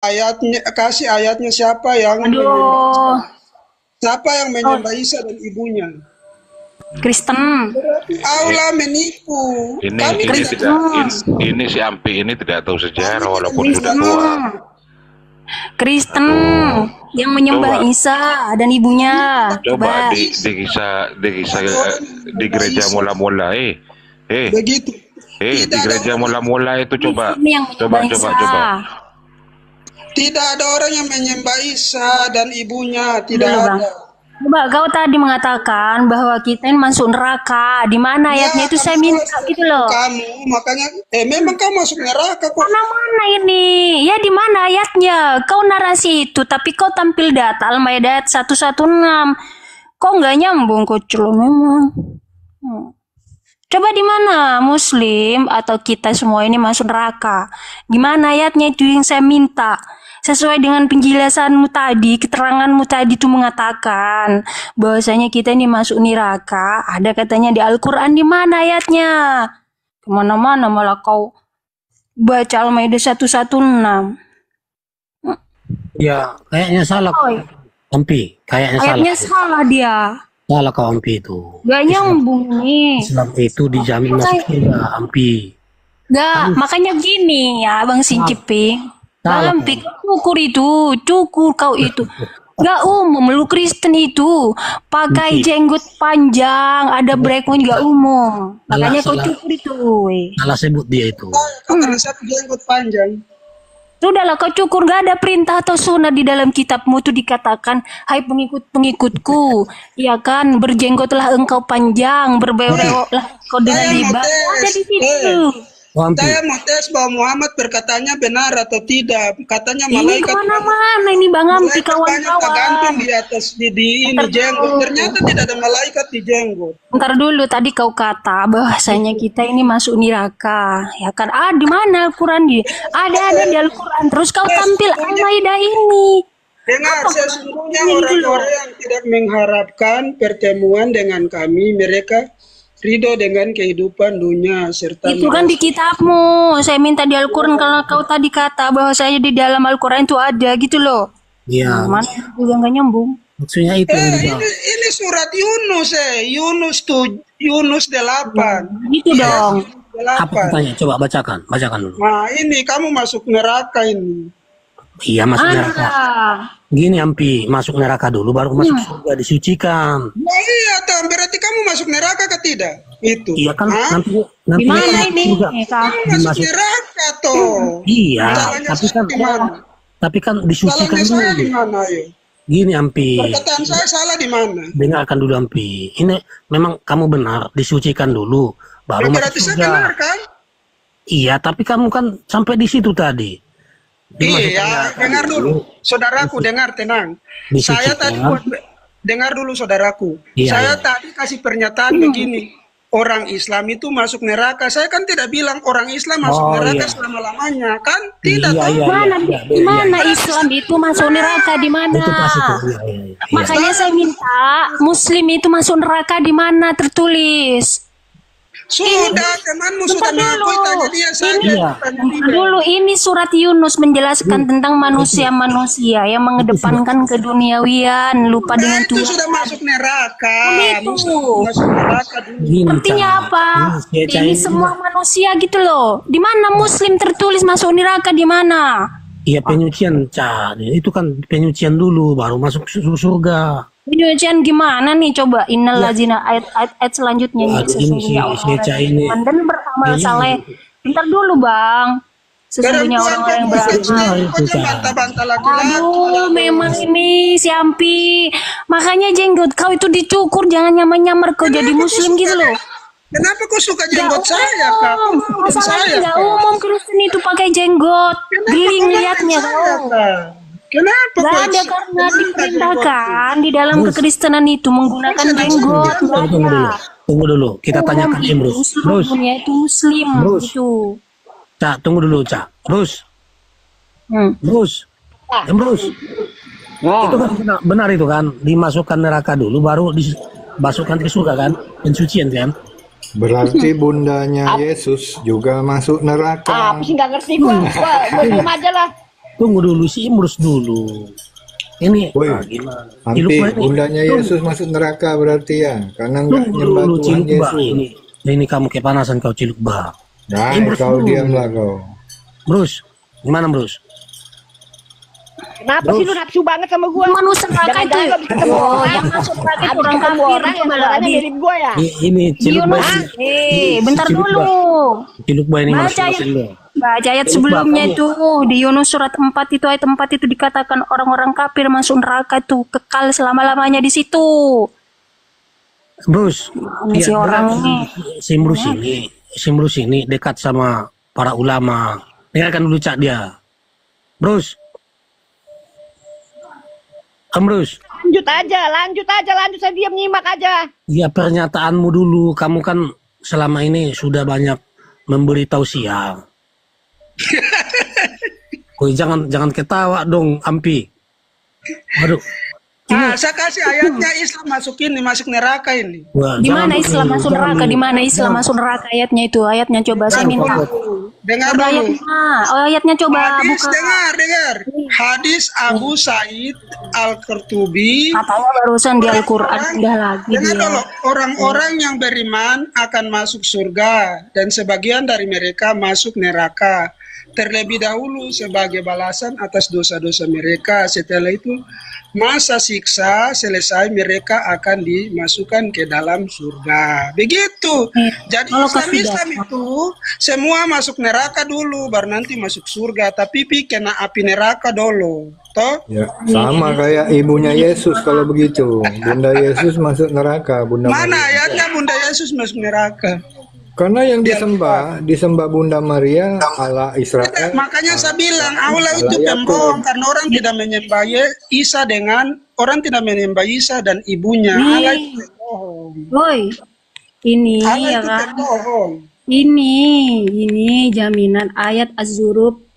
ayatnya, kasih ayatnya siapa yang menyembah Isa? Aduh, Siapa yang oh, menyembah Isa dan ibunya? Kristen, Berarti I- Allah menipu. Kami ini tidak tidak Kristen, ini si Ampi ini tidak tahu kami sejarah tidak walaupun sudah Kristen, menghina. tua. Kristen Aduh, yang menyembah coba Isa dan ibunya. coba Coba. di kisah Satu orang yang di menyembah gereja Isa. mula-mula Begitu. di Tidak ada gereja orang mula-mula itu coba Kristen yang coba menyembah coba Isa. coba. tidak ada orang yang menyembah Isa dan ibunya. Tidak Dulu bang. ada. Coba kau tadi mengatakan bahwa kita ini masuk neraka. Di mana Ya, ayatnya itu kamu saya salah minta gitu seperti itu loh. kamu. Makanya, memang kamu masuk neraka kok. Mana ini? Ya di mana ayatnya? Kau narasi itu, tapi kau tampil data Al-Maidah ayat 116. Kau nggak nyambung kocok memang. Hmm. Coba di mana Muslim atau kita semua ini masuk neraka? Gimana ayatnya itu yang saya minta? Sesuai dengan penjelasanmu tadi, keteranganmu tadi itu mengatakan bahwasanya kita ini masuk neraka. Ada katanya di Al-Quran, di mana ayatnya? Kemana-mana malah kau baca Al-Maidah 116. Ya, kayaknya salah Oh, Ampi. Kayaknya salah. ayatnya salah dia. Salah kau Ampi itu. Gak nyambung nih. Islam itu dijamin masuk surga, Ampi. Gak, makanya gini ya Bang Sinciping. Salah Bang Pik, cukur kau itu. Gak umum, lu Kristen itu. Pakai Ampi. jenggot panjang, ada breakpoint gak umum. Makanya kau Salah. cukur itu. Salah sebut dia itu. Karena satu jenggot panjang. Sudahlah kau cukur, gak ada perintah atau sunnah di dalam kitabmu tuh dikatakan, hai pengikut-pengikutku, ya kan, berjenggotlah engkau panjang, berbeewoklah kau dengan Saya mau riba. Ada tes. di situ. Oh, Ampi. Saya mau tes bahwa Muhammad berkatanya benar atau tidak. Katanya Ini malaikat kemana-mana ini Bang Ampi malaikat banyak tergantung kawan-kawan. di atas di ini jenggot. Ternyata tidak ada malaikat di jenggot. Ntar dulu tadi kau kata bahwasanya kita ini masuk neraka, ya kan? Ah di mana Al-Quran di? Ada di Al-Quran. Terus kau tampil Al-Maidah ini. Dengar, sesungguhnya orang-orang yang tidak mengharapkan pertemuan dengan kami, mereka ridho dengan kehidupan dunia serta Itu kan di kitabmu. Saya minta di Al-Quran kalau kau tadi kata bahwasanya di dalam Al-Quran itu ada gitu loh. Ya, Mana juga nggak nyambung. maksudnya itu yang dibahas. ini surat Yunus Yunus 8. Gitu dong. Apa katanya? Coba bacakan dulu. Nah, ini kamu masuk neraka ini. Iya, masuk neraka. Ah, Gini Ampi, masuk neraka dulu baru masuk surga disucikan. Ya iya, toh berarti kamu masuk neraka ke tidak? Itu. Iya kan Hah? nanti di mana ini? surga. Kak? Kamu masuk Masuk. neraka toh. Iya, Salahnya tapi saya kan di mana? disucikan Salahnya saya di dulu. mana, ayo? Gini Ampi, Perkataan saya salah di mana? dengarkan dulu Ampi. Ini memang kamu benar, disucikan dulu baru Ya, masuk berarti saya surga. benar kan? Iya, tapi kamu kan sampai di situ tadi. Dimasukkan Iya, neraka dengar dulu. Saudaraku, dengar, tenang. Saya tadi dengar dulu saudaraku. Iya, Saya iya. tadi kasih pernyataan begini. Orang Islam itu masuk neraka. Saya kan tidak bilang orang Islam masuk Oh, neraka iya. selama-lamanya. Kan tidak Iya, tahu. iya, Mana? iya, Di mana Islam itu masuk neraka di mana? Itu pas itu. Iya, iya, iya. Makanya saya minta Muslim itu masuk neraka di mana tertulis. Sudah, temanmu sudah mengakui tanya dia saja. Iya. Tanya dia. Dulu ini surat Yunus menjelaskan tentang manusia-manusia yang mengedepankan keduniawian, lupa Nah, dengan itu Tuhan. sudah masuk neraka. Itu. Masuk neraka dulu. Gini, Artinya Ca. apa? Ini Ca, Ini semua manusia gitu loh. Di mana Muslim tertulis masuk neraka di mana? Iya penyucian, Ca. Itu kan penyucian dulu baru masuk surga. Penyucian gimana nih coba? Innal lazina ayat selanjutnya nih. Aduh, ini si Ca ini. Dan beramal Ini. saleh. Bentar dulu bang. Sesungguhnya orang-orang yang beramal. Pokoknya bantah-bantah laki-laki. Aduh, memang ini si Ampi. Makanya jenggot kau itu dicukur, jangan nyamar-nyamar kau jadi Muslim gitu loh. Kenapa kau suka jenggot saya, Kak? Kau ngomong Masalahnya saya, nggak Kak. umum Kristen itu pakai jenggot. Geling liatnya kau. Kenapa Gak kau ada karena diperintahkan di dalam kekristenan itu menggunakan jenggot. Nggak Tunggu dulu. ada. Tunggu dulu. Kita tanyakan Umum Imrus. itu, seluruh Terus, dunia itu Muslim Terus. gitu. Ca, tunggu dulu, Ca. Terus, Hmm. Imrus. Itu kan benar itu kan, dimasukkan neraka dulu baru dimasukkan ke surga kan, pensucian kan. Berarti bundanya Yesus juga masuk neraka. Apa sih nggak ngerti gua diem aja lah. Tunggu dulu si Imrus dulu. Ini Woi, gimana? Ampi, Cilukba ini. bundanya Yesus masuk neraka berarti ya, karena nggak Tunggu nyembah dulu Tuhan Cilukba Yesus. ini kamu kepanasan kau Cilukba. Nah, Imrus kau dulu. diamlah kau. Brus, gimana Brus? Kenapa sih lu nafsu banget sama gua? Manusia neraka itu. Jangan-jangan lu bisa ketemu Oh, orang. yang masuk neraka itu Habis orang ketemu kafir. orang yang Coba suaranya di mirip gua ya. Ini Cilukba Yunus. Bentar Cilukba. dulu. Cilukba ini Baca masuk ayat, dulu. baca ayat Cilukba, sebelumnya kamu. itu di Yunus surat 4 itu ayat 4 itu dikatakan orang-orang kafir masuk neraka itu kekal selama-lamanya di situ. Brus, Si orang ini. si Imrus ini dekat sama para ulama. Dengarkan dulu cak dia. Brus. Amrus, Lanjut aja, saya diam nyimak aja. ya pernyataanmu dulu. Kamu kan selama ini sudah banyak memberi tausiah. Koi jangan ketawa dong, Ampi. Aduh. Saya kasih ayatnya Islam masuk neraka ini. Wah, Di mana jangan Islam dulu, masuk jangan neraka? dulu. Di mana Islam masuk neraka ayatnya itu? Ayatnya coba saya minta. Dengar Coba dulu. ayatnya. Oh, ayatnya coba Hadis, buka. dengar. Hadis Abu Sa'id Al-Qurtubi. Katanya barusan di Al-Quran udah lagi Dengar dia. dulu, orang-orang yang beriman akan masuk surga dan sebagian dari mereka masuk neraka. Terlebih dahulu sebagai balasan atas dosa-dosa mereka. Setelah itu masa siksa selesai, mereka akan dimasukkan ke dalam surga. Begitu. Jadi Kalau kasih Islam itu semua masuk neraka dulu, baru nanti masuk surga. Tapi kena api neraka dulu. Toh? Ya, sama kayak ibunya Yesus kalau begitu. Bunda Yesus masuk neraka, Bunda Mana Maria. ayatnya Bunda Yesus masuk neraka? Karena yang disembah Bunda Maria Allah Israel. Makanya saya bilang Allah itu pembohong karena orang tidak menyembah Isa dengan orang tidak menyembah Isa dan ibunya. Allah itu pembohong. Woi, ini Allah ya itu kan? pembohong. Ini jaminan ayat Az-Zuruf.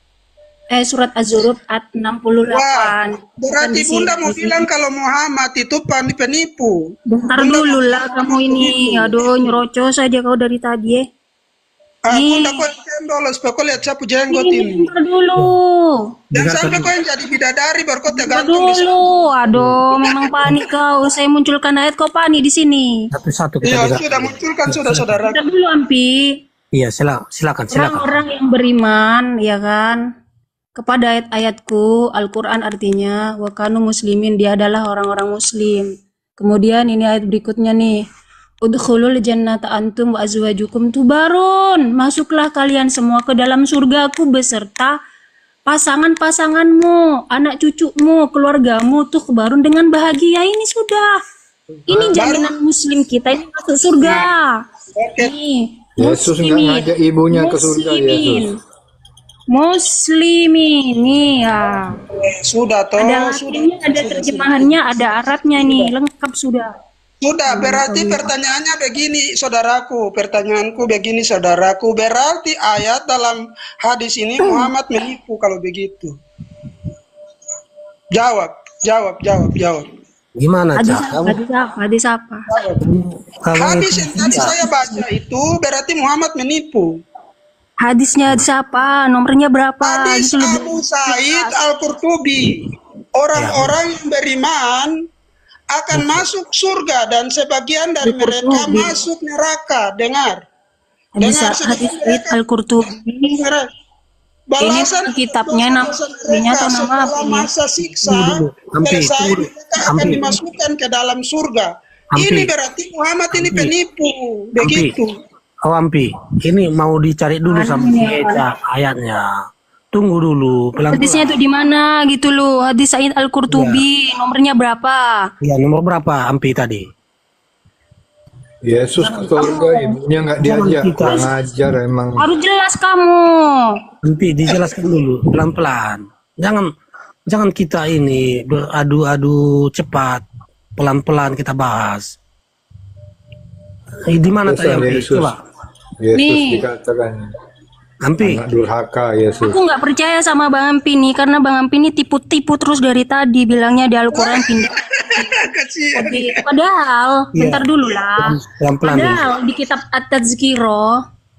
Surat Az-Zuruf ayat 68. Wah, berarti Bukan di Bunda sini. mau bilang kalau Muhammad itu penipu. Bentar dulu lah kamu ini. Aduh, nyerocos saja kau dari tadi ya. Bunda kau yang dolos, kau lihat siapa jenggot ini. Bentar dulu. Dan sampai kau yang jadi bidadari baru kau Bentar tergantung di dulu. Aduh, memang panik kau. Saya munculkan ayat kau panik di sini. Satu-satu kita Iya, bisa. sudah munculkan sudah saudara. Bentar dulu, Ampi. Iya, silakan. Orang-orang yang beriman, ya kan, kepada ayat-ayatku, Al-Quran artinya, wakanu muslimin, dia adalah orang-orang muslim. Kemudian ini ayat berikutnya nih, udkhulul jannata antum wa azwajukum tubarun, masuklah kalian semua ke dalam surgaku beserta pasangan-pasanganmu, anak cucumu, keluargamu, tuh barun dengan bahagia. Ini sudah, ini jaminan muslim kita, ini masuk surga. Nih, Yesus nggak ngajak ibunya ke surga, Yesus. Muslimin nih ya. Sudah toh, Ada sudah. Latinnya, ada terjemahannya, ada Arabnya nih, lengkap sudah. Sudah, berarti pertanyaannya begini, saudaraku. Pertanyaanku begini, saudaraku. Berarti ayat dalam hadis ini Muhammad menipu kalau begitu. Jawab. Gimana, Hadis Cak? apa? Hadis apa? Hadis apa? Kamu Hadis yang tadi saya baca itu berarti Muhammad menipu. Hadisnya hadis apa? Nomornya berapa? Hadis Gitu lebih- Abu Sa'id Al-Qurtubi. Orang-orang yang beriman akan masuk surga dan sebagian dari mereka masuk neraka. Dengar. Hadis Dengar, hadis Said Al-Qurtubi. Balasan Ini kitabnya namanya atau nama apa setelah ini? masa siksa Ampi, selesai tunggu. mereka akan Ampi. dimasukkan ke dalam surga. Ampi. Ini berarti Muhammad ini penipu. Begitu. Oh, Ampi, ini mau dicari dulu sama si Eca ayatnya. Tunggu dulu, Hadisnya pelan-pelan. itu di mana gitu loh? Hadis Said Al-Qurtubi. Nomornya berapa? Ya, nomor berapa Ampi tadi? Yesus ke surga, ibunya nggak diajak. Kurang ajar emang. Harus jelas kamu. Ampi, dijelaskan dulu, pelan-pelan. Jangan kita ini beradu-adu cepat. Pelan-pelan kita bahas. Di mana tadi Ampi? Yesus. Coba. Yesus Nih. dikatakan Ampi, anak durhaka Yesus. Aku nggak percaya sama Bang Ampi nih, karena Bang Ampi ini tipu-tipu terus dari tadi, bilangnya di Al-Quran pindah. Kasihan. Padahal, bentar dulu lah. pelan-pelan dulu. Padahal di kitab At-Tazkiro,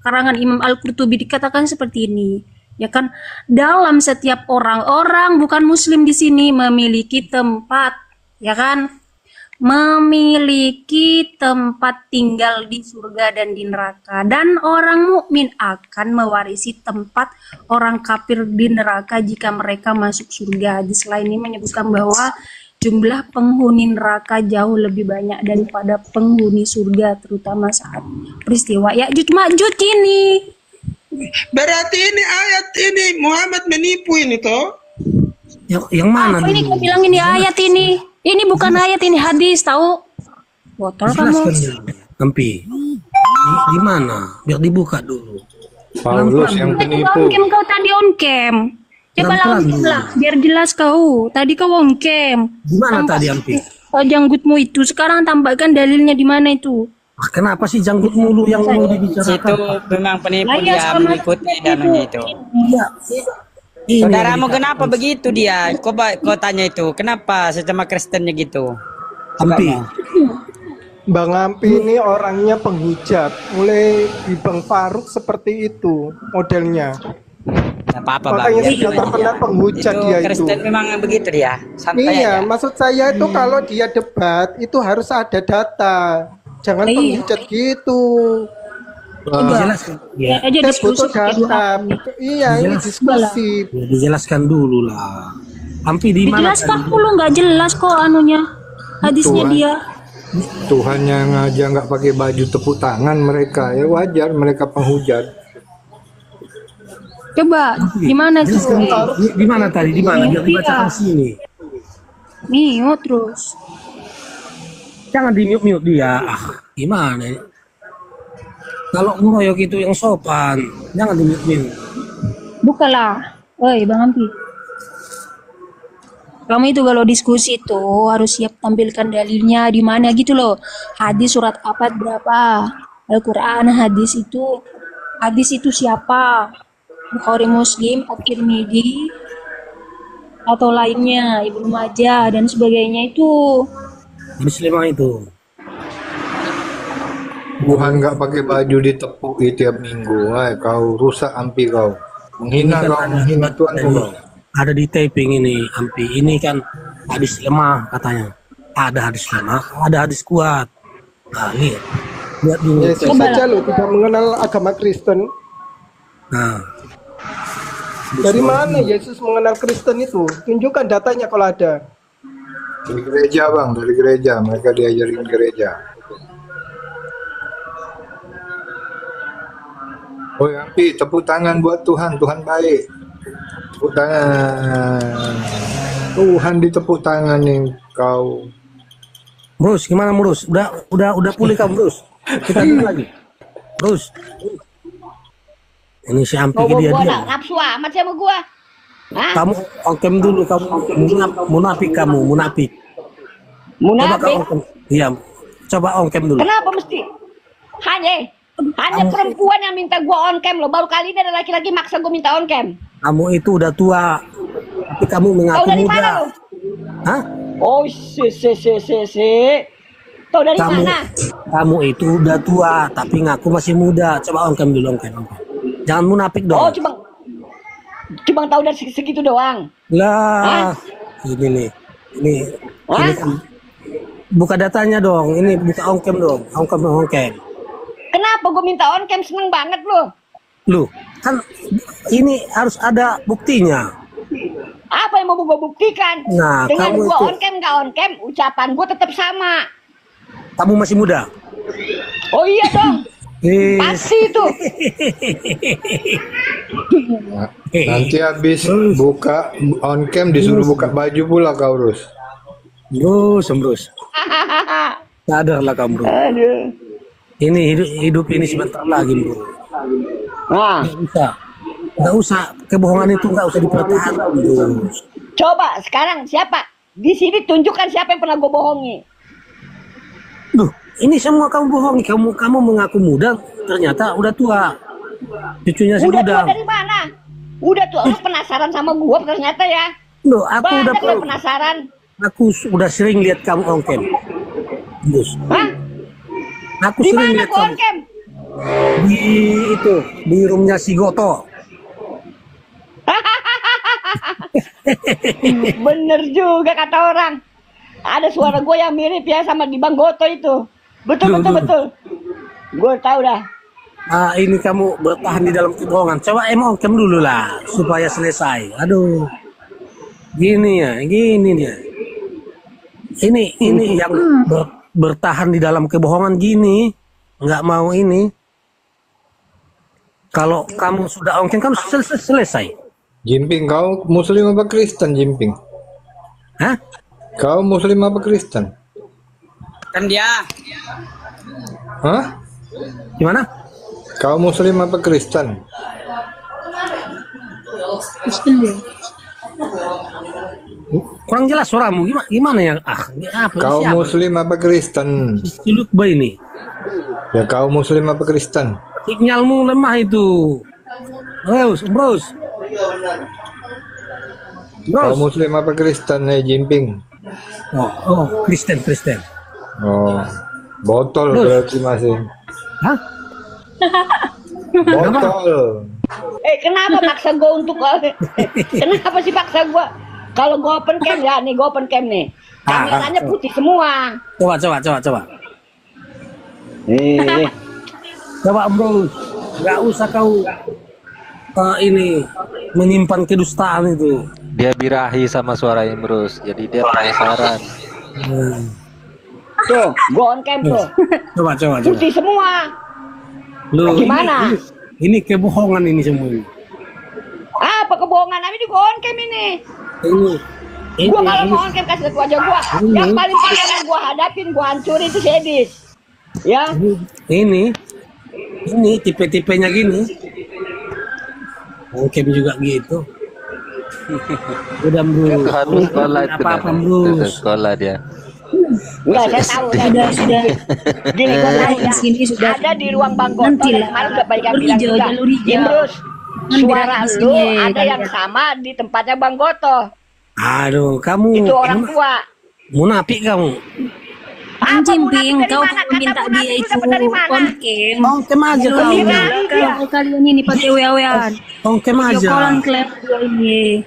karangan Imam Al-Qurtubi dikatakan seperti ini. Ya kan, dalam setiap orang-orang bukan muslim di sini memiliki tempat, ya kan? Memiliki tempat tinggal di surga dan di neraka, dan orang mukmin akan mewarisi tempat orang kafir di neraka jika mereka masuk surga. Hadis lain ini menyebutkan bahwa jumlah penghuni neraka jauh lebih banyak daripada penghuni surga, terutama saat peristiwa Ya'juj Ma'juj ini. Berarti ini ayat ini Muhammad menipu ini toh? Yang mana Apa ini dulu? kau bilang ini ayat ini? Ini bukan ayat, ini hadis, tahu? Botol kamu. Jelaskan ya, Ampi. Di mana? Biar dibuka dulu. Paulus yang Tadi penipu. on cam kau tadi on cam. Coba Pelan-pelan langsung dulu. lah, biar jelas kau. Tadi kau on cam. Di mana tadi Ampi? Oh, janggutmu itu. Sekarang tambahkan dalilnya di mana itu? Ah, kenapa sih janggut mulu yang mau dibicarakan? Itu memang penipu Lah, ya, dia sama mengikuti seperti dananya itu. Iya. Ini Saudaramu yang kenapa begitu dia? Kau tanya itu, kenapa sesama Kristennya gitu? Ampi. Bang Ampi ini orangnya penghujat, mulai di Bang Faruk seperti itu modelnya. Nggak apa-apa bang. Makanya Ya, sudah terkenal penghujat itu dia itu. Kristen memang begitu dia. Santai Iya, aja. maksud saya itu kalau dia debat itu harus ada data, jangan Iya. penghujat gitu. Dijelaskan. Ya, Aja Kita diskusi butuh pakai dua data. ini. Iya, ini Jelas. diskusi. ya dijelaskan dulu lah. Ampi di mana? Dijelaskan dulu, nggak jelas kok anunya. Hadisnya Tuhan. dia. Tuhan yang aja nggak pakai baju tepuk tangan mereka, ya wajar mereka penghujat. Coba, gimana tuh? Di mana tadi? Di mana? Biar dibacakan sini. Nih, oh, terus. Jangan di mute dia. Ah, gimana? Ya? Kalau ngeroyok itu yang sopan, jangan di mute. Bukalah. Woi, Bang Ampi. Kamu itu kalau diskusi tuh harus siap tampilkan dalilnya di mana gitu loh. Hadis surat apa berapa? Al-Qur'an hadis itu siapa? Bukhari, Muslim, At-Tirmidzi atau lainnya, Ibnu Majah dan sebagainya itu. Habis 5 itu. Tuhan nggak pakai baju ditepuk tiap minggu. Wah, kau rusak Ampi kau. Menghina Ini kan kau, menghina Tuhan kau. ada di taping ini, Ampi. Ini kan hadis lemah katanya. Ada hadis lemah, ada hadis kuat. Nah, lihat dulu. Yesus saja loh tidak mengenal agama Kristen. Nah, Dari mana Yesus mengenal Kristen itu? Tunjukkan datanya kalau ada. Dari gereja bang, dari gereja. Mereka diajarin gereja. Oh Ampi, tepuk tangan buat Tuhan. Tuhan baik. Tepuk tangan. Tuhan ditepuk tangan nih kau. Bruce, gimana Bruce? Udah pulih kan Bruce? Kita dulu lagi. Bruce. Ini si Ampi Bawa dia gua dia. nak nafsu amat sama gua. Hah? Kamu ongkem dulu, kamu munafik kamu, munafik. Coba kau Munafik. ongkem. Iya. Coba ongkem dulu. Kenapa mesti? Hanya perempuan yang minta gua on cam loh. Baru kali ini ada laki-laki maksa gua minta on cam. Kamu itu udah tua. Tapi kamu Tahu mengaku dari mana muda. lo? Hah? Oh, si. Tahu dari mana? Kamu itu udah tua, tapi ngaku masih muda. Coba ongkem dulu, ongkem. Jangan munafik Oh, dong. cuma tahu dari segitu doang. Lah, ini nih. Ini Hah? kan. Buka datanya dong. Ini buka ongkem dong. Ongkem. Kenapa gua minta on cam? Seneng banget lo. Lu, kan ini harus ada buktinya. Apa yang mau gua buktikan? Nah, Dengan kamu gua itu- on cam nggak on cam, ucapan gua tetap sama. Kamu masih muda. Oh iya dong, Is. pasti itu. Nah, nanti habis buka on cam disuruh buka baju pula kau Rus. Bruce. Sadarlah kamu, bro. Aduh. Ini hidup ini sebentar lagi, bro. Nah, Nggak usah kebohongan itu nggak usah dipertahankan, bro. coba sekarang siapa di sini tunjukkan siapa yang pernah gua bohongi. Duh, ini semua kamu bohongi. Kamu mengaku muda, ternyata udah tua. Cucunya si Udah tua Budang. dari mana? Udah tua, lu penasaran sama gua ternyata ya. Loh, aku udah Banyak yang penasaran. udah sering lihat kamu ongkem. Terus, Hah? aku Di sering mana lihat gua kamu on cam? di roomnya si Goto. Bener juga kata orang. Ada suara gue yang mirip ya sama di Bang Goto itu. Betul, betul, betul. Gue tahu dah. Ini kamu bertahan di dalam kebohongan. Coba ongkem dulu lah supaya selesai. Aduh. Gini ya, gini dia. Ini yang bertahan di dalam kebohongan gini, nggak mau ini. Kalau kamu sudah ongkem, kamu selesai. Jimping, kau Muslim apa Kristen, Jimping? Hah? Kau Muslim apa Kristen? Kan dia. Hah? Gimana? Kau Muslim apa Kristen? Kurang jelas suaramu. Gimana ya? Apa? Kau Siapa? Muslim apa Kristen? Siluk bayi ini. Ya kau Muslim apa Kristen? Sinyalmu lemah itu. Bros. Kau Muslim apa Kristen, Jimping? Oh, Kristen. Oh, botol berarti masih. Hah? Botol. Kenapa maksa gue untuk kenapa sih paksa gue? Kalau gue open cam ya nih, gue open cam nih. Kameranya putih semua. Coba. Coba bro, nggak usah kau ini menyimpan kedustaan itu. Dia birahi sama suara Imrus, jadi dia penasaran. Tuh, gue on cam tuh. Coba. Putih semua. Loh, gimana? Ini kebohongan ini semua ini. Apa kebohongan? Ini juga on cam ini. Ini Gua kalau mau on cam kasih lihat wajah gua. Yang paling parah yang gua hadapin, gua hancurin itu Sedis. Ya. Ini tipe-tipenya gini. On cam juga gitu. Udah bro. Itu harus sekolah itu. Apa bro? Sekolah dia. Enggak, saya tahu. Sudah. Gini gua tahu ya. Sini sudah. Ada di ruang Bang Goto. Nanti lah. Kemarin udah banyak yang bilang juga. Imrus, suara lu ada yang sama di tempatnya Bang Goto. Aduh, kamu Itu orang tua. munafik kamu. Jimping, kau minta dia itu on cam aja kau. Kalian ini pakai wean. On cam aja. Jokolan klep ini.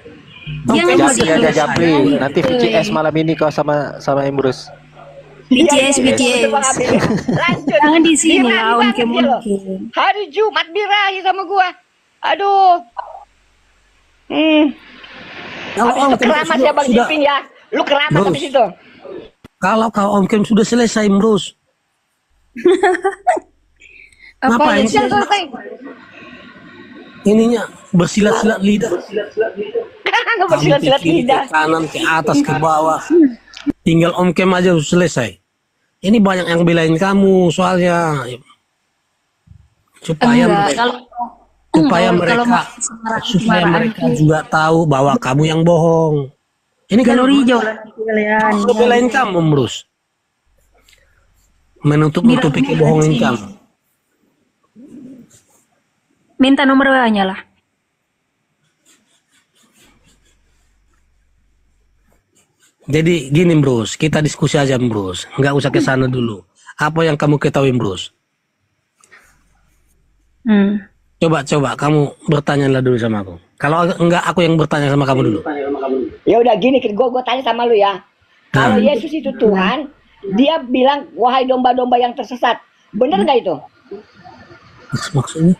Jangan ada Japri. Nanti VCS malam ini kau sama Imrus. BTS. Lanjut. Jangan di sini lah on cam. Hari Jumat birahi sama gua. Aduh. Habis itu keramas ya Bang Jimping ya. Lu keramas habis itu. Kalau kau on cam sudah selesai, Bros. Apa ini? Ininya bersilat-silat lidah. Bersilat-silat lidah. Ke kanan, ke atas, ke bawah. Tinggal on cam aja selesai. Ini banyak yang belain kamu soalnya. Supaya mereka juga tahu bahwa kamu yang bohong. Ini kan hijau lah kalian. Belain kamu, Bros. Menutupi kebohongan kamu. Minta nomor WA-nya lah. Jadi gini, Bros, kita diskusi aja, Bros. Nggak usah ke sana dulu. Apa yang kamu ketahui, Bros? Coba kamu bertanyalah dulu sama aku. Kalau enggak, aku yang bertanya sama kamu dulu. Ya udah gini, gue tanya sama lu ya. Kalau Yesus itu Tuhan, dia bilang wahai domba-domba yang tersesat. Bener nggak itu? Maksudnya?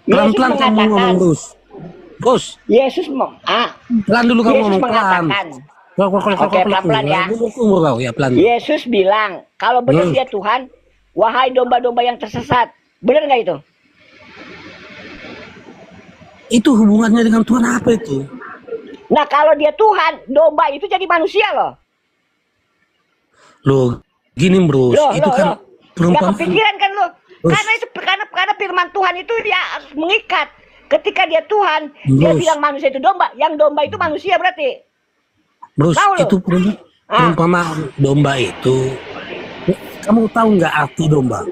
Pelan-pelan kamu ngomong, Bos. Yesus pelan dulu kamu ngomong mengatakan. Oke, pelan-pelan ya. Yesus bilang kalau benar dia Tuhan, wahai domba-domba yang tersesat. Bener nggak itu? Itu hubungannya dengan Tuhan apa itu? Nah kalau dia Tuhan, domba itu jadi manusia loh. Loh, gini Bros, itu kan perumpamaan. Gak kepikiran kan lo? Karena firman Tuhan itu dia harus mengikat. Ketika dia Tuhan, dia bilang manusia itu domba. Yang domba itu manusia berarti. Bros, itu perumpamaan domba itu. Kamu tahu nggak arti domba?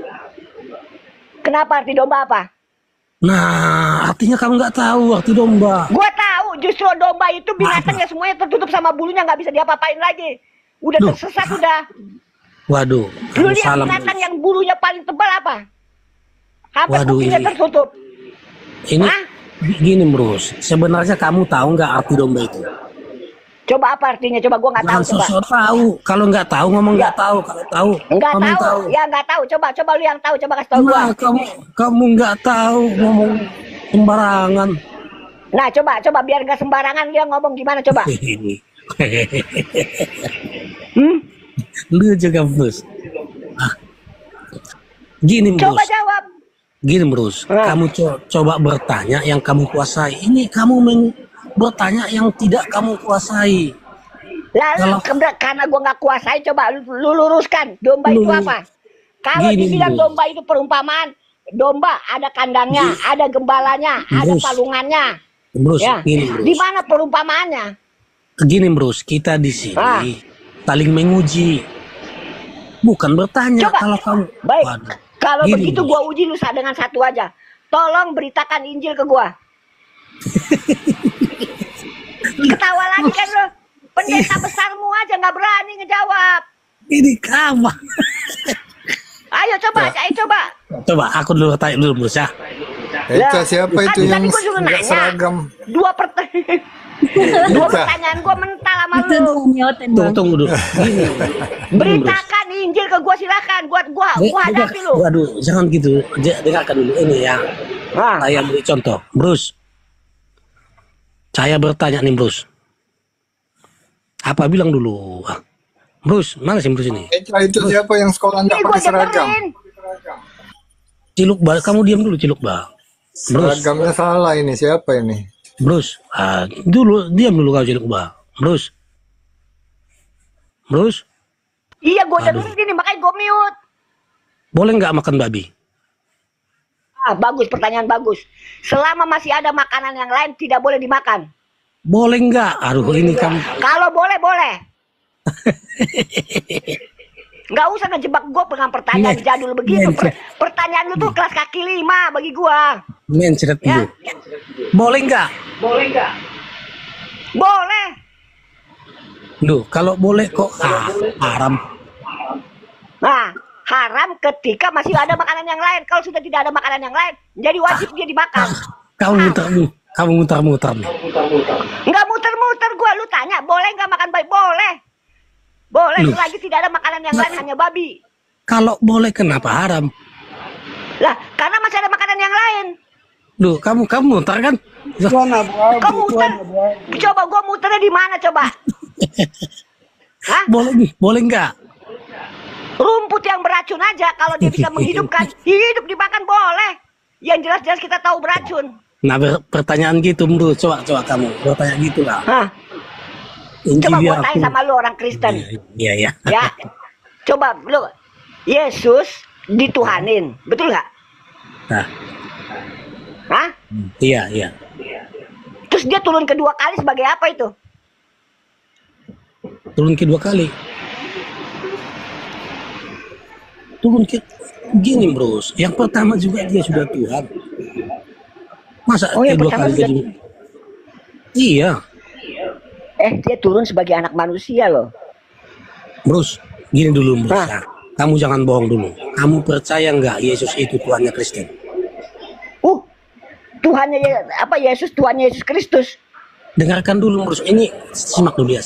Kenapa arti domba apa? Nah, artinya kamu nggak tahu arti domba. Gua tahu, justru domba itu binatangnya semuanya tertutup sama bulunya, nggak bisa diapa-apain lagi. Udah tersesat udah. Waduh, lu lihat binatang yang bulunya paling tebal apa? Apa kupingnya tertutup? Ini Gini Brus, sebenarnya kamu tahu nggak arti domba itu? Coba apa artinya? Coba gua nggak tahu. Jangan Coba. sosok tahu. Kalau nggak tahu ngomong nggak tahu. Kalau tahu Nggak ngomong tahu. Ya nggak tahu. Coba lu yang tahu. Coba kasih tahu gua. Nah, kamu nggak tahu ngomong sembarangan. Nah, coba biar nggak sembarangan dia ngomong gimana coba. Lu juga Brus. Gini Brus. Coba jawab. Gini Brus, kamu coba bertanya yang kamu kuasai. Ini kamu bertanya yang tidak kamu kuasai. Lalu karena gua nggak kuasai, coba lu luruskan. Domba itu apa? Kalau dibilang domba itu perumpamaan, domba ada kandangnya, ada gembalanya, ada palungannya. Brus, ya. Di mana perumpamaannya? Gini Brus, kita di sini saling menguji, bukan bertanya. Coba. Kalau kamu baik, kalau gini, begitu gua uji lu dengan satu aja. Tolong beritakan Injil ke gua. Ketawa lagi kan lu. Pendeta besarmu aja nggak berani ngejawab. Ini kamu. Ayo coba. Coba aku dulu tanya dulu Brus ya. Eca siapa itu yang nggak seragam? Dua pertanyaan gua mental sama lu. Tunggu dulu. Gini. Beritakan Injil ke gua silakan. Gua hadapi lu. Waduh, jangan gitu. Dengarkan dulu ini ya. Saya beri contoh, Brus. Saya bertanya nih Brus. Apa bilang dulu? Brus, mana sih Brus ini? Eca itu siapa yang sekolah nggak pakai seragam? Ciluk Ba, kamu diam dulu Ciluk Ba. Seragamnya salah ini, siapa ini? Brus, diam dulu kau Ciluk Ba. Brus. Iya, gue dengerin ini, makanya gue mute. Boleh nggak makan babi? Bagus, pertanyaan bagus. Selama masih ada makanan yang lain, tidak boleh dimakan. Boleh nggak? Aduh, ini kamu. Kalau boleh. Nggak usah ngejebak gue dengan pertanyaan jadul begitu. Pertanyaan lu tuh kelas kaki 5 bagi gue. Mencret dulu. Boleh nggak? Boleh. Duh, kalau boleh kok haram. Nah, haram ketika masih ada makanan yang lain. Kalau sudah tidak ada makanan yang lain, jadi wajib dia dimakan. Kamu muter-muter nih. Nggak muter-muter gue. Lu tanya, boleh nggak makan babi? Boleh, lagi tidak ada makanan yang lain, hanya babi. Kalau boleh kenapa haram? Lah, karena masih ada makanan yang lain. Duh, kamu muter kan? Kamu muter. Coba gua muternya di mana coba? Hah? Boleh nggak? Rumput yang beracun aja kalau dia bisa menghidupkan, hidup dimakan boleh. Yang jelas-jelas kita tahu beracun. Nah, pertanyaan gitu, Bro. Coba kamu bertanya gitulah. Coba gua tanya sama lu orang Kristen. Iya. Ya. Coba lu, Yesus dituhanin, betul nggak? Nah. Hah? Iya. Terus dia turun kedua kali sebagai apa itu? Turun kedua kali. Gini, Bro. Yang pertama juga dia sudah Tuhan. Masa kedua kali jadi? Iya. Dia turun sebagai anak manusia loh. Bros, gini dulu Bros. Ya. Kamu jangan bohong dulu. Kamu percaya nggak Yesus itu Tuhannya Kristen? Tuhannya Yesus, Tuhannya Yesus Kristus. Dengarkan dulu Bros. Ini simak dulu.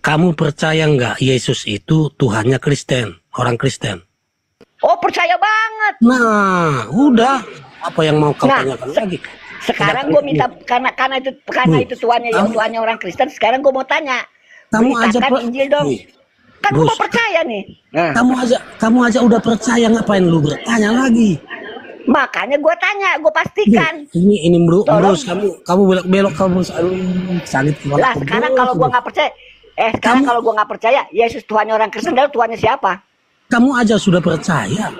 Kamu percaya nggak Yesus itu Tuhannya Kristen, orang Kristen? Oh, percaya banget. Nah, udah. Apa yang mau kau tanyakan lagi? Sekarang gue minta karena itu Tuhannya orang Kristen. Sekarang gue mau tanya. Kamu aja Injil dong. Kan gue mau percaya nih. Kamu aja udah percaya, ngapain lu bertanya lagi? Makanya gue tanya, gue pastikan. Ini Bro, kamu belok kamu sakit kepala. Lah sekarang kalau gue nggak percaya, kalau gue nggak percaya Yesus Tuhannya orang Kristen, lalu Tuhannya siapa? Kamu aja sudah percaya.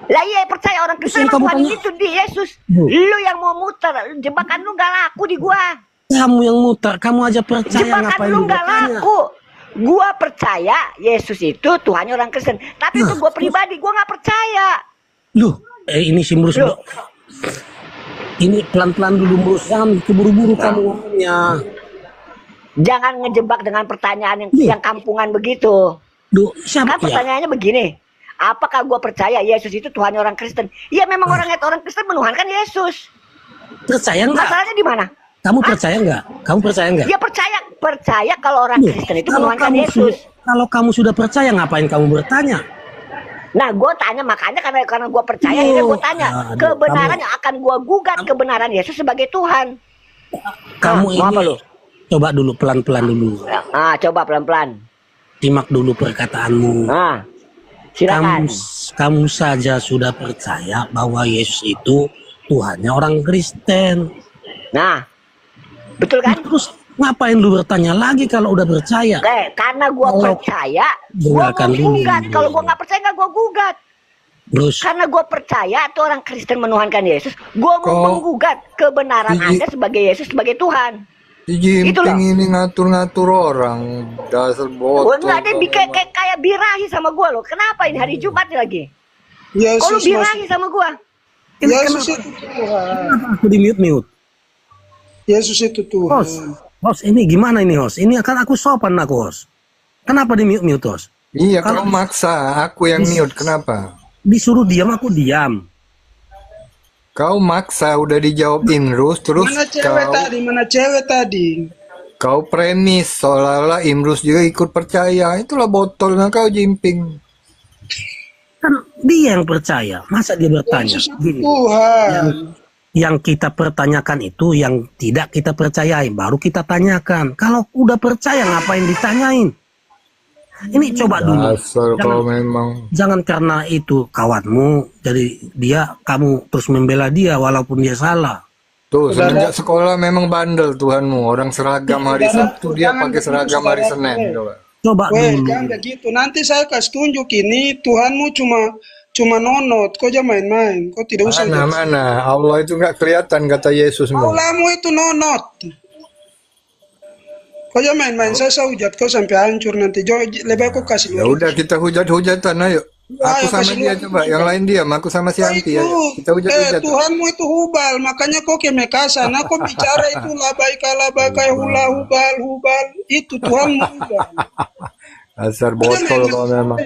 Lah iya, percaya orang Kristen Tuhan itu di Yesus. Lu yang mau muter, jebakan lu nggak laku di gua. Kamu yang muter, kamu aja percaya. Jebakan lu nggak laku. Gua percaya Yesus itu Tuhannya orang Kristen, tapi itu gua pribadi, gua nggak percaya. Loh, ini si Brus. Ini pelan-pelan dulu Brus, jangan keburu-buru kamu ngomongnya. Jangan ngejebak dengan pertanyaan yang kampungan begitu. Duh, siapa kan pertanyaannya begini. Apakah gue percaya Yesus itu Tuhan orang Kristen? Iya, memang orang Kristen menuhankan Yesus. Percaya nggak? Masalahnya di mana? Kamu percaya nggak? Kamu percaya nggak? Ya percaya kalau orang Kristen itu menuhankan Yesus. Kalau kamu sudah percaya, ngapain kamu bertanya? Nah, gue tanya, makanya karena gue percaya, ini gue tanya kebenaran yang akan gue gugat kebenaran Yesus sebagai Tuhan. Kamu ini apa lu? Coba dulu pelan-pelan dulu. Coba pelan-pelan. Simak dulu perkataanmu. Silakan. Kamu saja sudah percaya bahwa Yesus itu Tuhannya orang Kristen. Nah, betul kan? Terus ngapain lu bertanya lagi kalau udah percaya? Karena gue percaya, gue mau gugat. Kalau gue nggak percaya, nggak gue gugat. Terus? Karena gue percaya tuh orang Kristen menuhankan Yesus, gue mau menggugat kebenaran Anda sebagai Yesus sebagai Tuhan. Si Jimping ini ngatur-ngatur orang, dasar botol. Enggak, dia kayak birahi sama gue loh. Kenapa ini hari Jumat lagi? Kalau birahi sama gue? Yesus itu Tuhan. Aku di mute. Yesus itu Tuhan. Host, ini gimana ini host? Ini akan aku sopan aku host. Kenapa di mute host? Iya, kalau maksa aku yang mute, kenapa? Disuruh diam, aku diam. Kau maksa, udah dijawab Imrus, terus Mana cewek tadi? Kau premis, seolah-olah Imrus juga ikut percaya. Itulah botolnya kau Jimping. Kan dia yang percaya, masa dia bertanya? Gini, yang kita pertanyakan itu yang tidak kita percayai, baru kita tanyakan. Kalau udah percaya, ngapain ditanyain? Ini coba dulu. Jangan karena itu kawanmu, jadi kamu terus membela dia walaupun dia salah. Tuh, semenjak sekolah memang bandel Tuhanmu. Orang seragam hari Sabtu, dia pakai seragam hari Senin. Coba dulu. Jangan begitu. Nanti saya kasih tunjuk ini Tuhanmu cuma nonot. Kau jangan main-main. Kau tidak usah. Mana? Allah itu nggak kelihatan kata Yesus. Allahmu itu nonot. Kau jangan main-main, saya hujat kau sampai hancur nanti. Lebih aku kasih. Ya udah kita hujat-hujatan, ayo. Aku sama dia coba, yang lain diam. Aku sama si Anti ya. Kita hujat-hujat. Tuhanmu itu hubal, makanya kau kemekasan. Aku bicara itu labai hula hubal. Itu Tuhanmu hubal. Asar botol kau memang.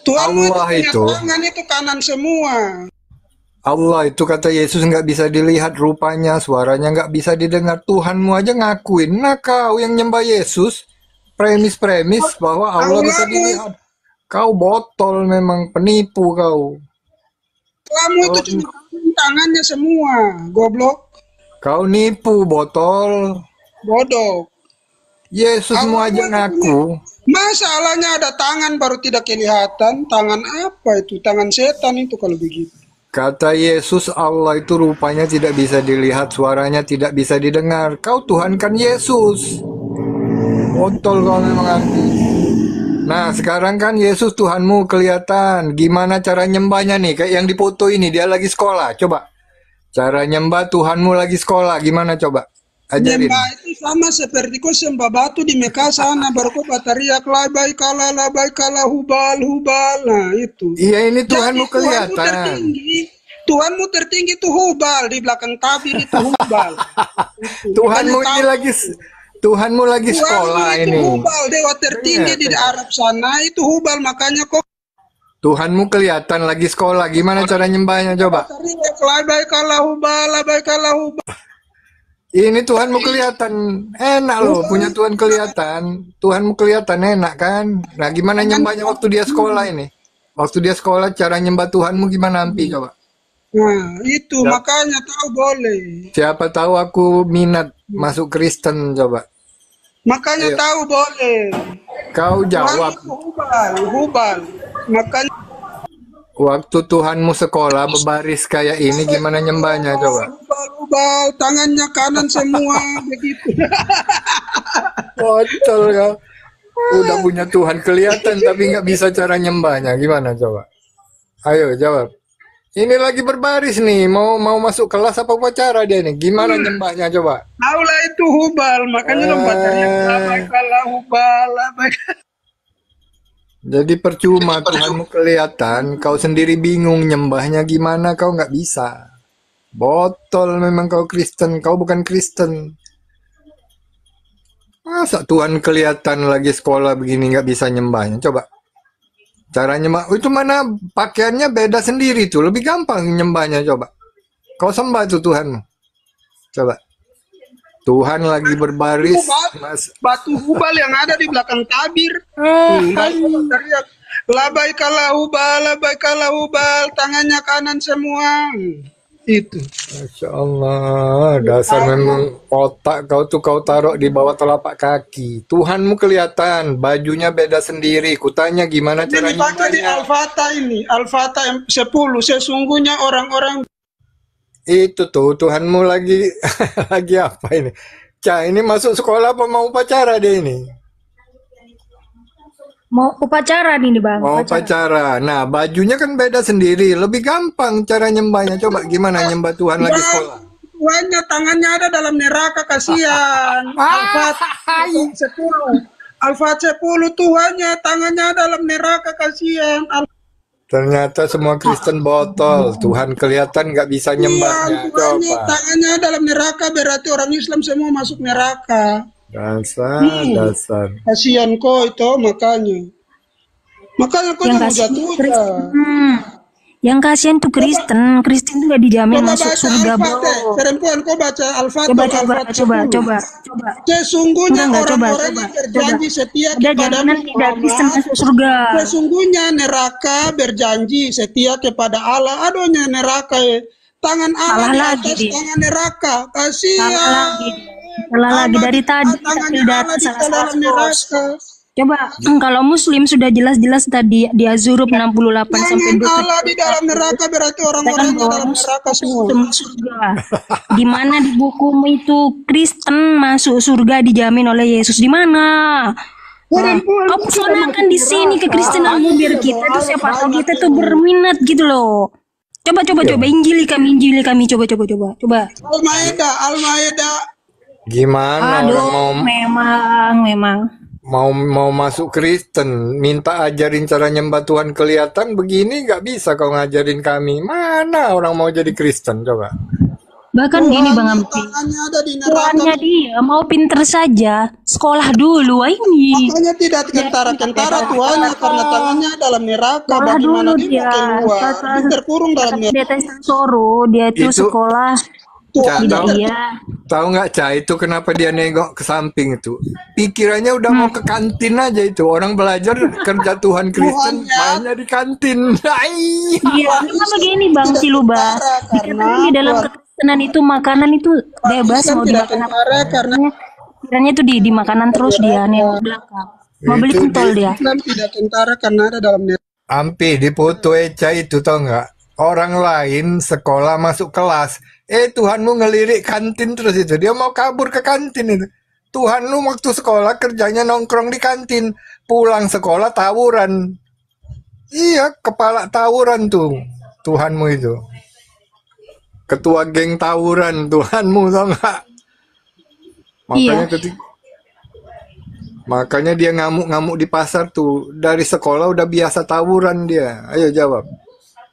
Tuhanmu Allah itu tangan itu kanan semua. Allah itu kata Yesus nggak bisa dilihat rupanya, suaranya nggak bisa didengar. Tuhanmu aja ngakuin. Nah kau yang nyembah Yesus, premis bahwa Allah bisa dilihat. Kau botol memang, penipu kau. Kamu itu cuma tangannya semua, goblok. Kau nipu, botol. Bodoh. Yesus semua aja ngaku. Masalahnya ada tangan baru tidak kelihatan. Tangan apa itu? Tangan setan itu kalau begitu. Kata Yesus, Allah itu rupanya tidak bisa dilihat, suaranya tidak bisa didengar. Kau tuhankan Yesus. Botol kau memang Anti. Nah, sekarang kan Yesus Tuhanmu kelihatan. Gimana cara nyembahnya nih? Kayak yang dipoto ini, dia lagi sekolah. Coba. Cara nyembah Tuhanmu lagi sekolah. Gimana coba? Ajarin. Nyembah itu sama seperti kau sembah batu di Mekah sana. Baru kau teriak labai kala hubal. Nah, itu. Iya, ini Tuhanmu kelihatan. Tuhanmu tertinggi itu hubal. Di belakang tabir itu hubal. Tuhanmu lagi sekolah ini. Hubal, dewa tertinggi di Arab sana itu hubal, makanya kok Tuhanmu kelihatan lagi sekolah. Gimana cara nyembahnya coba? Labai kala hubal. Ini Tuhanmu kelihatan enak loh, punya Tuhan kelihatan. Tuhanmu kelihatan enak kan? Nah, gimana nyembahnya waktu dia sekolah ini? Waktu dia sekolah cara nyembah Tuhanmu gimana Ampi coba? Nah, itu makanya tahu boleh. Siapa tahu aku minat masuk Kristen coba. Makanya tahu boleh. Kau jawab. Hubal. Makanya waktu Tuhanmu sekolah berbaris kayak ini gimana nyembahnya coba? Hubal, tangannya kanan semua begitu. Bocol kau. Udah punya Tuhan kelihatan tapi nggak bisa cara nyembahnya. Gimana coba? Ayo jawab. Ini lagi berbaris nih, mau masuk kelas apa upacara dia nih? Gimana nyembahnya coba? Aula itu hubal, makanya lompatnya kala hubal. Jadi percuma Tuhanmu kelihatan, kau sendiri bingung nyembahnya gimana, kau nggak bisa. Botol memang kau Kristen, kau bukan Kristen. Masa Tuhan kelihatan lagi sekolah begini nggak bisa nyembahnya? Coba. Cara nyembah itu mana pakaiannya beda sendiri tuh, lebih gampang nyembahnya coba. Kau sembah tuh Tuhanmu. Coba. Tuhan lagi berbaris, Mas. Batu hubal yang ada di belakang tabir. Teriak, labai kala hubal, tangannya kanan semua. Itu. Masya Allah, dasar memang otak kau tuh kau taruh di bawah telapak kaki. Tuhanmu kelihatan, bajunya beda sendiri. Kutanya gimana cara Dipakai di nyembahnya? Al-Fatah ini, Al-Fatah 10. Sesungguhnya orang-orang Itu tuh Tuhanmu lagi lagi apa ini? Cah, ini masuk sekolah apa mau upacara dia ini? Mau upacara nih Bang. Mau upacara. Nah, bajunya kan beda sendiri. Lebih gampang cara nyembahnya. Coba gimana nyembah Tuhan lagi sekolah? tuannya tangannya ada dalam neraka, kasihan. Al-Fatah 10. Al-Fatah 10 tuannya tangannya dalam neraka, kasihan. Ternyata semua Kristen botol. Tuhan kelihatan nggak bisa nyembahnya. Tuannya Coba. tangannya dalam neraka, berarti orang Islam semua masuk neraka. Dasar. Kasihan kok itu, makanya kok Yang jangan kasihan jatuh. Yang kasihan tuh Kristen tuh nggak dijamin Coba masuk baca surga, Al-Fatah, bro. perempuan kau baca Al-Fatah. Coba. Sesungguhnya Enggak, orang-orang yang berjanji setia Ada kepada jaminan tidak Kristen masuk surga. Sesungguhnya neraka berjanji setia kepada Allah. Aduhnya neraka ya. Tangan Allah Salah di lagi atas dia. tangan neraka. Kasihan. Salah lagi dari tadi Tangannya data Allah di salah dalam neraka. Coba kalau Muslim sudah jelas-jelas tadi di Azurub 68 sampai Tangan 20. Allah di dalam neraka, berarti orang-orang di dalam neraka semua. Surga. Di mana di bukumu itu Kristen masuk surga dijamin oleh Yesus, di mana? Kau pesanakan di sini kekristenanmu biar kita tuh siapa tahu kita tuh berminat gitu loh. Coba Injili kami coba. Al-Maidah. Gimana orang memang mau masuk Kristen, minta ajarin cara nyembah Tuhan kelihatan begini nggak bisa kau ngajarin kami. Mana orang mau jadi Kristen coba? Bahkan gini Bang Ampi, Tuhannya dia mau pinter saja, sekolah dulu ini. Makanya tidak kentara tuannya karena tangannya dalam neraka. Sekolah Bagaimana dulu dia mau keluar? Dia terkurung dalam neraka. Dia tes Soro, dia itu sekolah. Tahu nggak Cah itu kenapa dia nengok ke samping itu? Pikirannya udah mau ke kantin aja itu. Orang belajar kerja Tuhan Kristen mainnya di kantin. Iya, karena begini Bang Ciluba, dikatakan di dalam kekristenan itu makanan itu bebas mau dimakan apa. Karena pikirannya itu di makanan terus dia nengok belakang. Mau beli pentol dia. Islam tidak kentara karena ada dalam neraka. Ampi di foto Eca itu tau nggak? Orang lain sekolah masuk kelas. Tuhanmu ngelirik kantin terus itu. Dia mau kabur ke kantin itu. Tuhanmu waktu sekolah kerjanya nongkrong di kantin. Pulang sekolah tawuran. Iya, kepala tawuran tuh. Tuhanmu itu. Ketua geng tawuran Tuhanmu tau nggak? Makanya dia ngamuk-ngamuk di pasar tuh. Dari sekolah udah biasa tawuran dia. Ayo jawab.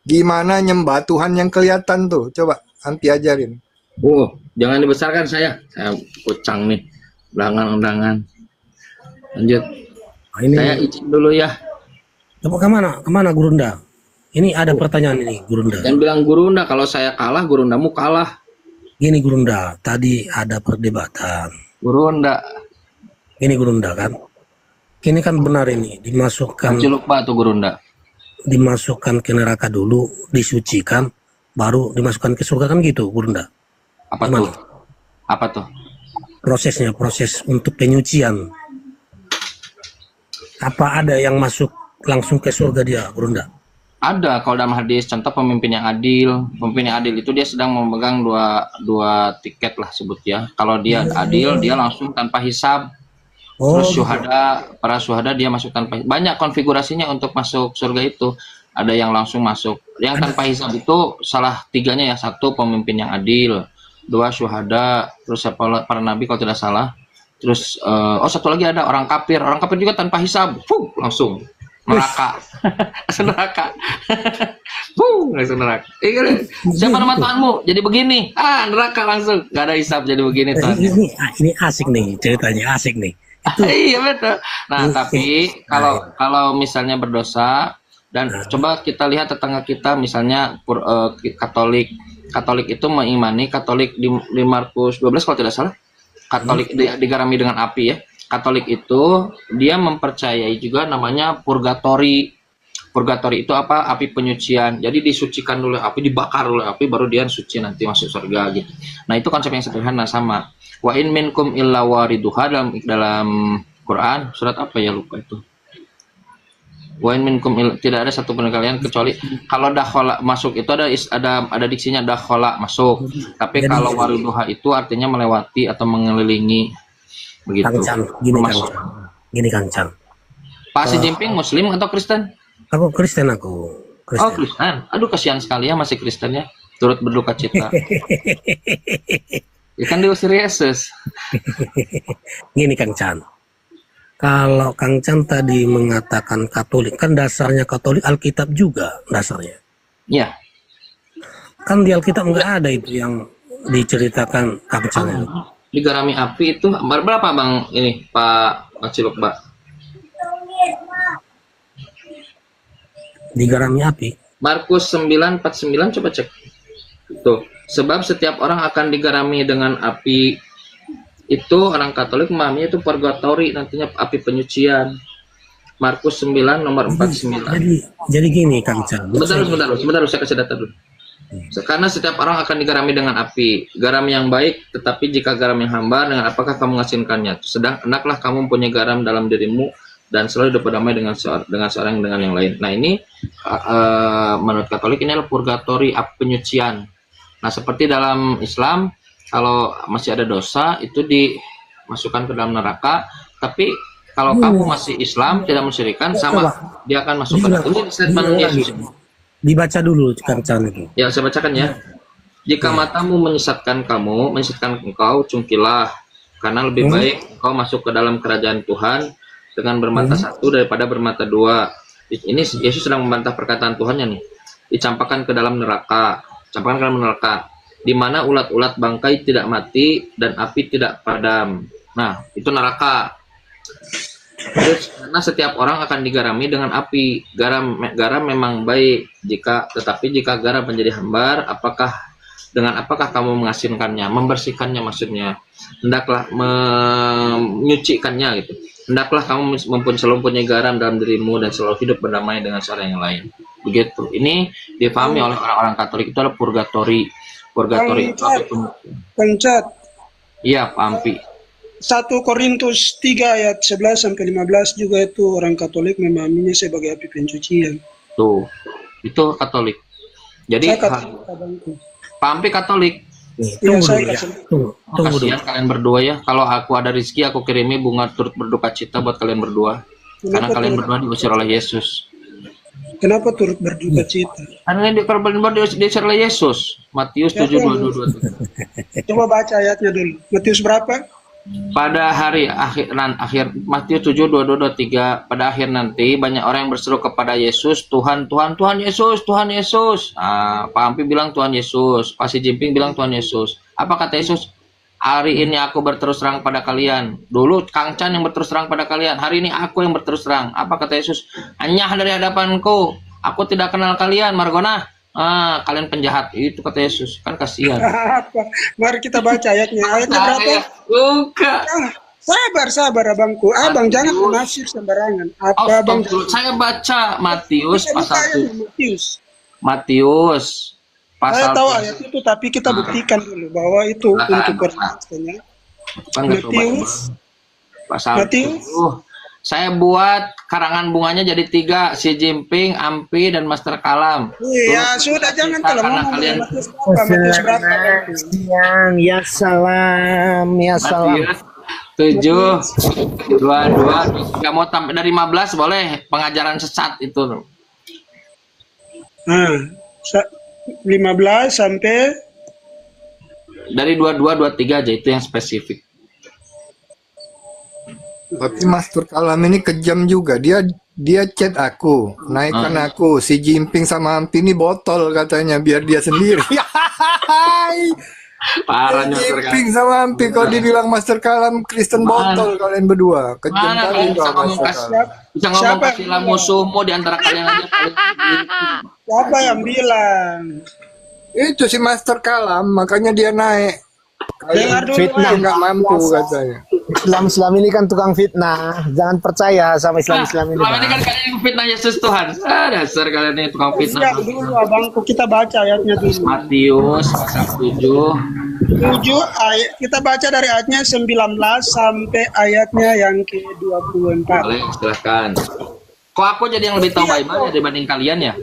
Gimana nyembah Tuhan yang kelihatan tuh? Coba Ampi ajarin. Jangan dibesarkan saya kucang nih. Undangan. Lanjut. Saya izin dulu ya. Coba kemana Gurunda? Ini ada pertanyaan ini Gurunda. Dan bilang Gurunda, kalau saya kalah, Gurundamu kalah. Gini Gurunda, tadi ada perdebatan. Gurunda. Ini Gurunda kan? Ini kan benar ini dimasukkan. Ciluk batu Gurunda. Dimasukkan ke neraka dulu, disucikan, baru dimasukkan ke surga kan gitu, Gurunda? Apa tuh? Prosesnya, proses untuk penyucian. Apa ada yang masuk langsung ke surga dia, Gurunda? Ada, kalau dalam hadis contoh pemimpin yang adil. Pemimpin yang adil itu dia sedang memegang dua tiket lah sebut ya. Kalau dia adil, dia langsung tanpa hisab. Terus para syuhada dia masuk tanpa, banyak konfigurasinya untuk masuk surga itu. Ada yang langsung masuk, yang tanpa hisab itu salah tiganya ya. Satu, pemimpin yang adil. Dua, syuhada. Terus para nabi kalau tidak salah. Terus satu lagi ada orang kafir juga tanpa hisab, langsung neraka. Langsung neraka. Langsung neraka. Siapa nama Tuhanmu? Jadi begini. Neraka langsung, gak ada hisab jadi begini Tuhan. Ini asik nih, ceritanya asik nih. Iya betul. Nah, tapi kalau misalnya berdosa, Dan coba kita lihat tetangga kita, misalnya Katolik. Katolik itu mengimani, Katolik di Markus 12 kalau tidak salah, Katolik digarami dengan api ya. Katolik itu dia mempercayai juga namanya purgatori. Purgatori itu apa? Api penyucian. Jadi disucikan oleh api, dibakar oleh api, baru dia suci nanti masuk surga gitu. Nah itu konsep yang sederhana sama. Wa in minkum illa wariduha dalam Quran surat apa ya, lupa itu. Wa in minkum tidak ada satu pun kalian kecuali kalau dakhala masuk itu ada diksinya dakhala masuk. Tapi jadi, kalau wariduha itu artinya melewati atau mengelilingi begitu. Kang Chan, gini Kang Chan. Pak Xi Jinping Muslim atau Kristen? Aku Kristen aku. Kristen. Oh Kristen. Aduh kasihan sekali ya masih Kristen ya. Turut berduka cita. Ya kan diusir Yesus. Gini Kang Chan. Kalau Kang Chan tadi mengatakan Katolik, kan dasarnya Katolik Alkitab juga dasarnya. Iya. Kan di Alkitab nggak ada itu yang diceritakan Kang Chan. Digarami api itu berapa Bang ini Pak Ciluk Mbak? Digarami api. Markus 9:49 coba cek. Tuh, sebab setiap orang akan digarami dengan api. Itu orang Katolik memahaminya itu purgatori, nantinya api penyucian. Markus 9 nomor 49. Jadi gini Kang Chan. Sebentar, saya kasih data dulu. Karena setiap orang akan digarami dengan api. Garam yang baik, tetapi jika garam yang hambar, dengan apakah kamu mengasinkannya? Sedang hendaklah kamu mempunyai garam dalam dirimu dan selalu hidup berdamai dengan seorang dengan yang lain. Nah ini menurut Katolik ini adalah purgatori, api penyucian. Nah seperti dalam Islam kalau masih ada dosa itu dimasukkan ke dalam neraka. Tapi kalau kamu masih Islam tidak mensyirikan sama dia akan masuk ke neraka. Ini statement Yesus. Dibaca dulu Kang Chan itu. Ya saya bacakan ya. Jika matamu menyesatkan engkau, cungkilah, karena lebih baik engkau masuk ke dalam kerajaan Tuhan dengan bermata satu daripada bermata dua. Ini Yesus sedang membantah perkataan Tuhannya nih. Dicampakkan ke dalam neraka, di mana ulat-ulat bangkai tidak mati dan api tidak padam. Nah, itu neraka. Terus, karena setiap orang akan digarami dengan api. Garam memang baik, tetapi jika garam menjadi hambar, dengan apakah kamu mengasinkannya, membersihkannya maksudnya. Hendaklah menyucikannya gitu. Hendaklah kamu selalu mempunyai garam dalam dirimu dan selalu hidup berdamai dengan seorang yang lain. Begitu. Ini dipahami oleh orang-orang Katolik itu adalah purgatori. Purgatori itu Pencat. Iya, Pak Ampi. 1 Korintus 3 ayat 11 sampai 15 juga itu orang Katolik memahaminya sebagai api pencucian. Tuh, itu Katolik. Jadi Pak Ampi Katolik. Tunggu kasihan kalian berdua ya. Kalau aku ada rezeki aku kirimi bunga turut berduka cita buat kalian berdua. Karena kalian berdua diusir oleh Yesus. Kenapa turut berduka cita? Karena kalau berdua diusir oleh Yesus. Matius 7:22. Coba baca ayatnya dulu. Matius berapa? Pada hari akhir Matius 7:22-23, pada akhir nanti banyak orang yang berseru kepada Yesus, Tuhan, Tuhan, Tuhan Yesus, Tuhan Yesus. Nah, Pak Ampi bilang Tuhan Yesus, Pak Xi Jinping bilang Tuhan Yesus. Apa kata Yesus? Hari ini aku berterus terang pada kalian. Dulu Kang Chan yang berterus terang pada kalian. Hari ini aku yang berterus terang. Apa kata Yesus? Anyah dari hadapanku. Aku tidak kenal kalian, Margona. Kalian penjahat. Itu kata Yesus. Kan kasihan. Mari kita baca ayatnya. Ayatnya berapa? Buka. Sabar abangku. Abang jangan menafsir sembarangan. Apa abang? Saya baca Matius pasal 1. Matius. Saya tahu ayat itu, tapi kita buktikan dulu bahwa itu untuk pertanyaannya. Matius. Saya buat karangan bunganya jadi 3, Xi Jinping, Ampi, dan Master Kalam. Iya, sudah jangan kalau ngomong kalian. Ya salam, ya salam. 7, 22, nggak mau tambah dari 15 boleh pengajaran sesat itu. 15 sampai dari 22, 23 aja itu yang spesifik. Tapi Master Kalam ini kejam juga. Dia chat aku, naikkan aku. Si Jinping sama Ampi ini botol katanya biar dia sendiri. Parah nyosor kan. Jimping sama Ampi kalau dibilang Master Kalam Kristen botol kalian berdua. Kejam Mana kali kalian bisa kau ngomong Master Kalam. bisa ngomong kasihlah musuhmu di antara kalian aja paling Siapa yang bilang? Itu si Master Kalam, makanya dia naik. Dengar dulu, Fitnah nggak mampu katanya. Islam ini kan tukang fitnah. Jangan percaya sama Islam ini. Selama ini kan kalian yang fitnah Yesus Tuhan. Dasar kalian ini tukang fitnah. Siap dulu abangku, kita baca ayatnya dulu. Matius pasal 7 ayat, kita baca dari ayatnya 19 sampai ayatnya yang ke-24. Boleh, silahkan. Kok aku jadi yang lebih tahu Bible ya dibanding kalian ya?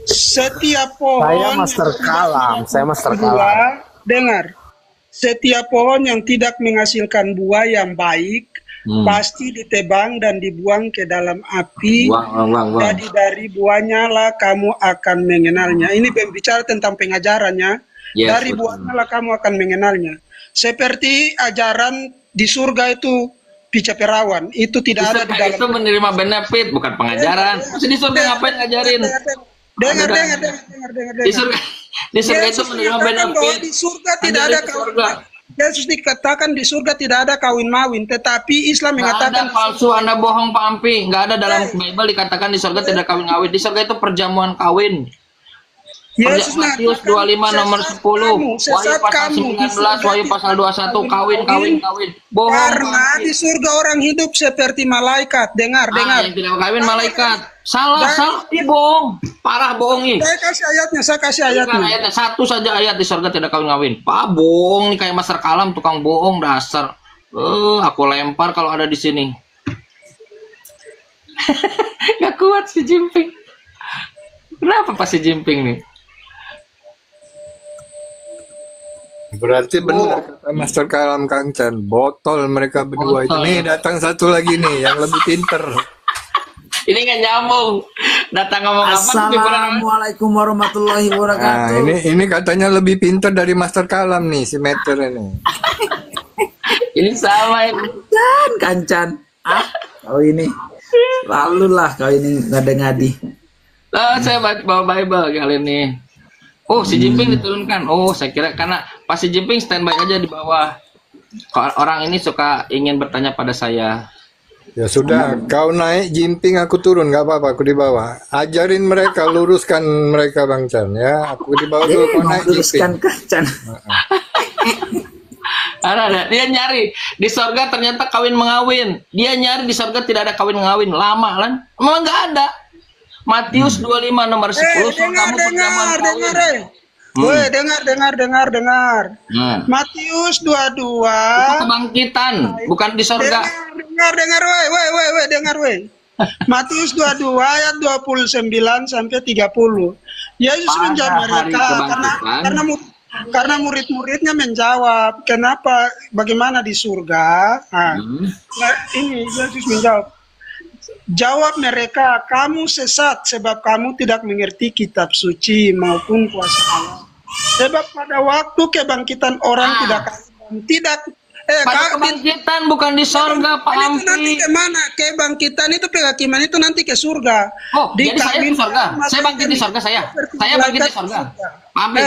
Setiap pohon Saya Master Kalam. Saya Master Kalam. Dengar, setiap pohon yang tidak menghasilkan buah yang baik pasti ditebang dan dibuang ke dalam api. Jadi dari buahnya lah kamu akan mengenalnya. Ini berbicara tentang pengajarannya. Yes, Dari buahnya lah kamu akan mengenalnya. Seperti ajaran di surga itu pica perawan, itu tidak ada di dalam. Itu menerima benefit, bukan pengajaran. Terus di surga ngapain ngajarin? Dengar. Di surga itu menerima benefit. Di surga tidak ada kawin. Yesus dikatakan di surga tidak ada kawin mawin, tetapi Islam mengatakan ada palsu, Anda bohong Pak Ampi. Nggak ada dalam Bible dikatakan di surga tidak kawin kawin. Di surga itu perjamuan kawin. Yesus Matius 25 nomor 10, Wahyu pasal 19, Wahyu pasal 21, kawin. Bohong. Karena di surga orang hidup seperti malaikat. Dengar. Yang tidak kawin malaikat. Salah, bohong. Parah bohong nih. Saya kasih ayatnya. Satu saja ayat di surga tidak kawin. Pak bohong nih kayak Master Kalam, tukang bohong dasar. Aku lempar kalau ada di sini. Gak kuat si Jimping. Kenapa Pak si Jimping nih? Berarti benar kata Master Kalam Kancan, botol mereka berdua itu. Nih datang satu lagi nih yang lebih pinter. Ini nggak nyambung. Datang ngomong apa? Assalamualaikum warahmatullahi wabarakatuh. Nah, ini katanya lebih pinter dari Master Kalam nih si Meter ini. Ini sama ya. Kancan. Kau ini lalu lah kau ini ngada-ngadi. Saya bawa Bible kali ini. Oh, si Jimping diturunkan. Oh, saya kira karena pas si Jimping standby aja di bawah. Orang ini suka ingin bertanya pada saya. Ya sudah, kau naik Jimping, aku turun, nggak apa-apa, aku di bawah. Ajarin mereka, luruskan mereka Bang Chan ya. Aku di bawah dulu, kau naik Jimping. Chan. Ada. Dia nyari di sorga ternyata kawin mengawin. Dia nyari di sorga tidak ada kawin mengawin. Lama kan? Memang nggak ada. Matius 25 nomor 10. Dengar. Matius 22. Itu kebangkitan, bukan di sorga. Dengar. Matius 22 ayat 29 sampai 30. Yesus menjawab mereka karena murid-muridnya menjawab, kenapa, bagaimana di surga? Ini Yesus menjawab. Jawab mereka, kamu sesat sebab kamu tidak mengerti kitab suci maupun kuasa Allah. Sebab pada waktu kebangkitan orang pada kebangkitan bukan di sorga, Pak Ampi. Nanti kemana? Kebangkitan itu kehakiman itu nanti ke surga. Oh, jadi saya di sorga. Saya bangkit di sorga saya. Saya bangkit di sorga. Pak Ampi,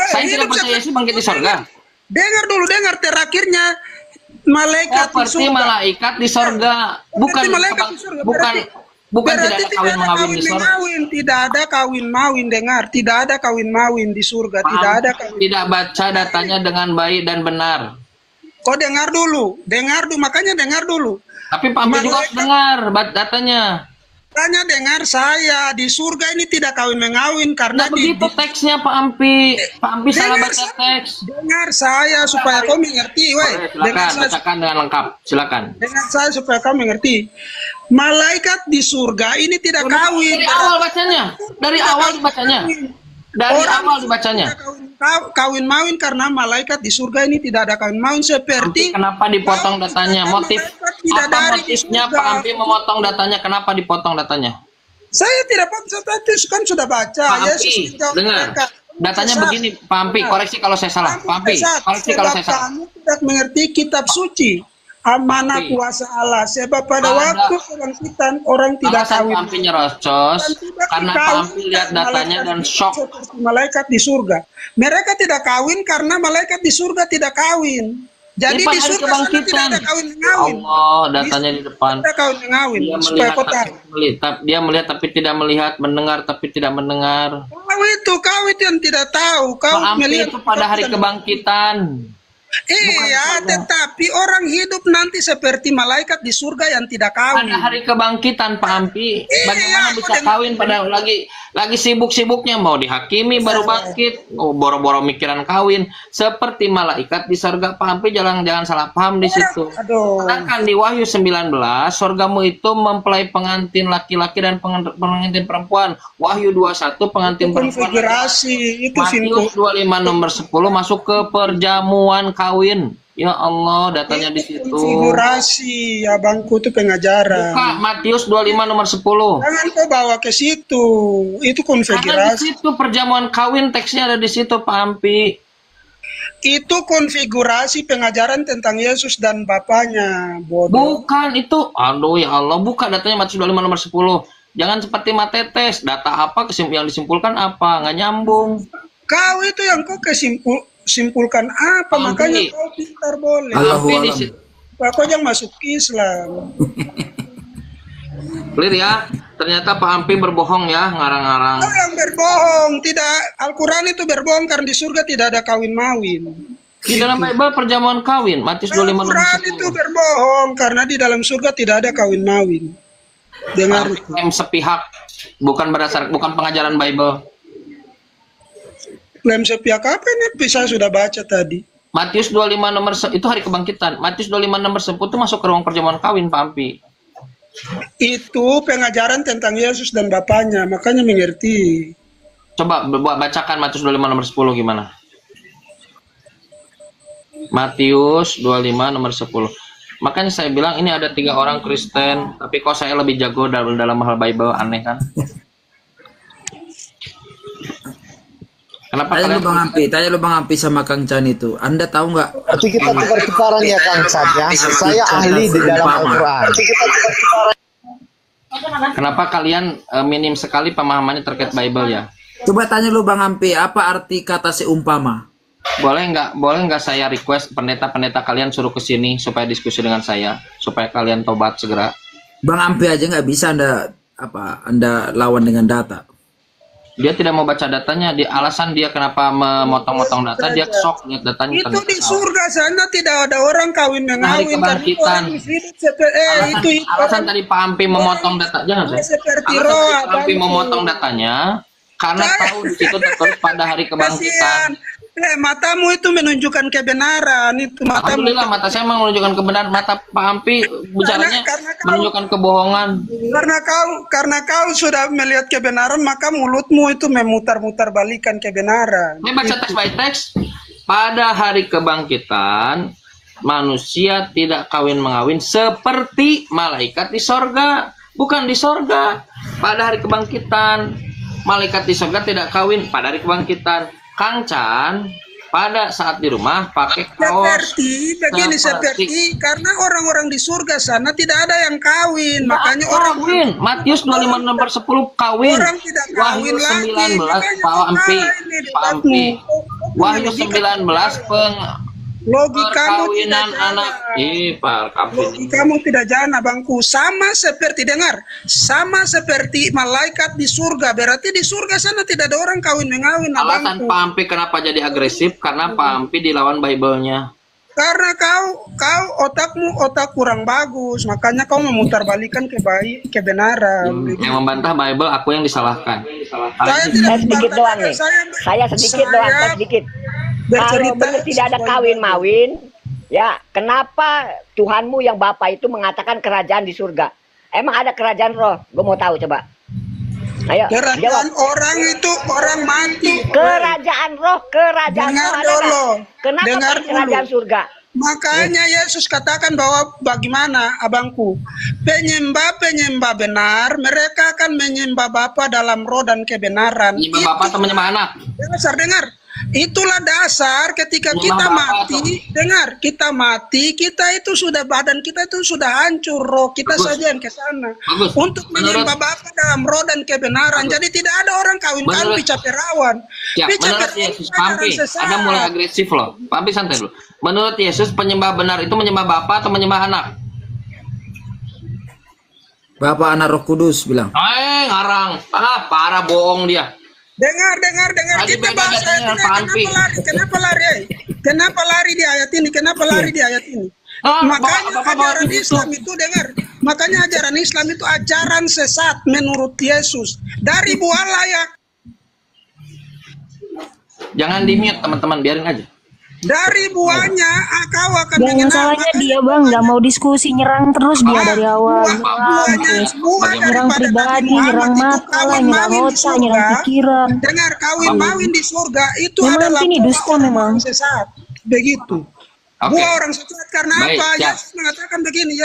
saya tidak percaya Yesus bangkit di sorga. Dengar dulu, terakhirnya. Malaikat di surga. Malaikat di sorga. Bukan tidak ada kawin mengawin di sorga. Tidak ada kawin mawin, dengar. Tidak ada kawin mawin di surga. Tidak ada kawin. Tidak baca datanya dengan baik dan benar. Kok dengar dulu, makanya dengar dulu. Tapi Pak Ampi juga harus dengar datanya. Tanya dengar saya, di surga ini tidak kawin mengawin karena begitu teksnya Pak Ampi. Pak Ampi salah baca teks. Dengar saya supaya kau mengerti, Silakan bacakan dengan lengkap. Silakan. Dengar saya supaya kau mengerti. Malaikat di surga ini tidak kawin. Dari awal dibacanya. Kawin mawin karena malaikat di surga ini tidak ada kawin mawin seperti. Kenapa dipotong datanya? Motifnya Pak Ampi memotong datanya? Kenapa dipotong datanya? Saya tidak baca tadi, kan sudah baca. Pak Ampi, dengar. Datanya begini, Pak Ampi, koreksi kalau saya salah. Pak Ampi, koreksi kalau saya salah. Kamu tidak mengerti kitab suci. amanah kuasa Allah. Sebab pada waktu kebangkitan orang tidak alasan kawin. Pak Ampi nyerocos karena Pak Ampi lihat datanya dan shock. Seperti malaikat di surga. Mereka tidak kawin karena malaikat di surga tidak kawin. Jadi Ini di pada hari surga sana tidak kebangkitan. ada kawin mengawin. Allah, datanya di depan. Tidak kawin mengawin. Dia Supaya melihat, kota. dia melihat tapi tidak melihat, mendengar tapi tidak mendengar. Kau itu yang tidak tahu. Kau Pak Ampi melihat itu pada hari kebangkitan. Iya, tetapi orang hidup nanti seperti malaikat di surga yang tidak kawin. Pada hari kebangkitan Pak Ampi, bagaimana bisa kawin pada lagi sibuk-sibuknya mau dihakimi baru bangkit, boro-boro mikiran kawin seperti malaikat di surga. Pak Ampi jangan salah paham di situ. Sedangkan di Wahyu 19, surgamu itu mempelai pengantin laki-laki dan pengantin perempuan. Wahyu 21 pengantin perempuan. Konfigurasi itu Matius 25 nomor 10 masuk ke perjamuan kawin. Ya Allah, datanya di situ. Konfigurasi, abangku itu pengajaran. Buka Matius 25 nomor 10. Jangan kau bawa ke situ. Itu Karena di konfigurasi. situ perjamuan kawin, teksnya ada di situ Pak Ampi. Itu konfigurasi pengajaran tentang Yesus dan Bapaknya. Bodoh. Bukan itu. Aduh ya Allah, buka datanya Matius 25 nomor 10. Jangan seperti matetes. Data apa yang disimpulkan apa? Nggak nyambung. Kau itu yang kau simpulkan apa? Makanya kau pintar boleh. Kau jangan masuk Islam. Clear ya? Ternyata Pak Ampi berbohong ya, ngarang-ngarang. Kau yang berbohong. Tidak, Al-Quran itu berbohong karena di surga tidak ada kawin-mawin. Di dalam Bible perjamuan kawin, Matius 25 nomor 10. Al-Quran itu berbohong karena di dalam surga tidak ada kawin-mawin. Dengar itu. Klaim sepihak, bukan pengajaran Bible. Klaim sepihak apa ini? Bisa sudah baca tadi. Matius 25 nomor itu hari kebangkitan. Matius 25 nomor 10 itu masuk ke ruang perjamuan kawin Pak Ampi. Itu pengajaran tentang Yesus dan Bapaknya, makanya mengerti. Coba bacakan Matius 25 nomor 10 gimana? Matius 25 nomor 10. Makanya saya bilang ini ada 3 orang Kristen, tapi kok saya lebih jago dalam hal Bible, aneh kan? Kenapa Tanya lu Bang Ampi sama Kang Chan itu. Anda tahu nggak? Tapi kita tukar-tukaran ya Kang Chan ya. Saya ahli di dalam Al-Quran. Kenapa kalian minim sekali pemahamannya terkait Bible ya? Coba tanya lu Bang Ampi, apa arti kata seumpama? Boleh nggak saya request pendeta-pendeta kalian suruh ke sini supaya diskusi dengan saya, supaya kalian tobat segera. Bang Ampi aja nggak bisa Anda lawan dengan data. Dia tidak mau baca datanya. Alasan dia kenapa memotong-motong data, dia shock lihat datanya. Itu di surga sana tidak ada orang kawin Hari mengawin. kebangkitan. Alasan tadi Pak Ampi memotong data, jangan saya. Alasan Pak Ampi memotong datanya karena tahu di situ tertulis pada hari kebangkitan. Matamu itu menunjukkan kebenaran. Itu matamu. Alhamdulillah mata saya memang menunjukkan kebenaran. Mata Pak Ampi bicaranya menunjukkan kebohongan. Karena kau sudah melihat kebenaran, maka mulutmu itu memutar-mutar balikan kebenaran. Ini baca teks by teks. Pada hari kebangkitan, manusia tidak kawin mengawin seperti malaikat di sorga. Bukan di sorga. Pada hari kebangkitan, malaikat di sorga tidak kawin pada hari kebangkitan. Kang Chan pada saat di rumah pakai kaos seperti karena orang-orang di surga sana tidak ada yang kawin, makanya orang kawin. Matius 25 nomor 10 kawin. Orang tidak Wahyu 19 Pak Ampi. Wahyu 19 perkawinan anak. Pak Ampi. Kamu tidak jalan abangku, sama seperti malaikat di surga. Berarti di surga sana tidak ada orang kawin mengawin. Alasan Pak Ampi kenapa jadi agresif? Karena Pak Ampi dilawan Bible-nya. Karena kau otak kurang bagus, makanya kau memutarbalikan kebenaran. Yang membantah Bible aku yang disalahkan. Saya sedikit doang nih. Saya sedikit. Kalau benar tidak ada kawin-mawin, ya kenapa Tuhanmu yang Bapa itu mengatakan kerajaan di surga? Emang ada kerajaan roh? Gue mau tahu coba. Ayo, kerajaan orang itu orang mati. Kerajaan roh ada. Kenapa kerajaan surga? Makanya Yesus katakan bahwa bagaimana abangku, penyembah benar mereka akan menyembah Bapa dalam roh dan kebenaran. Menyembah Bapa atau menyembah anak? Dengar. Itulah dasar ketika kita mati, dengar, kita mati, kita itu sudah, badan kita itu sudah hancur, roh kita saja yang ke sana. Untuk menyembah Bapa dalam roh dan kebenaran. Jadi tidak ada orang kawin-kawin pica perawan. Menurut Yesus, Pampi, ada mulai agresif loh. Pampi santai dulu. Menurut Yesus, penyembah benar itu menyembah Bapa atau menyembah anak? Bapa, Anak, Roh Kudus bilang. Ngarang. Parah bohong dia. Dengar. Kita bahas ayat ini. Kenapa lari di ayat ini? Kenapa lari di ayat ini? Makanya ajaran Islam itu, dengar. Makanya ajaran Islam itu ajaran sesat menurut Yesus. Dari buah layak. Jangan di-mute teman-teman, biarin aja. Dari buahnya kau akan mengenal. Masalahnya dia bang nggak mau diskusi, nyerang terus dia dari awal. Nyerang pribadi, nyerang mata, nyerang otak, nyerang pikiran. Dengar, kawin-mawin di surga itu memang adalah ini dusta memang. Sesat. Begitu. Buah orang sesat karena apa? Yesus mengatakan begini,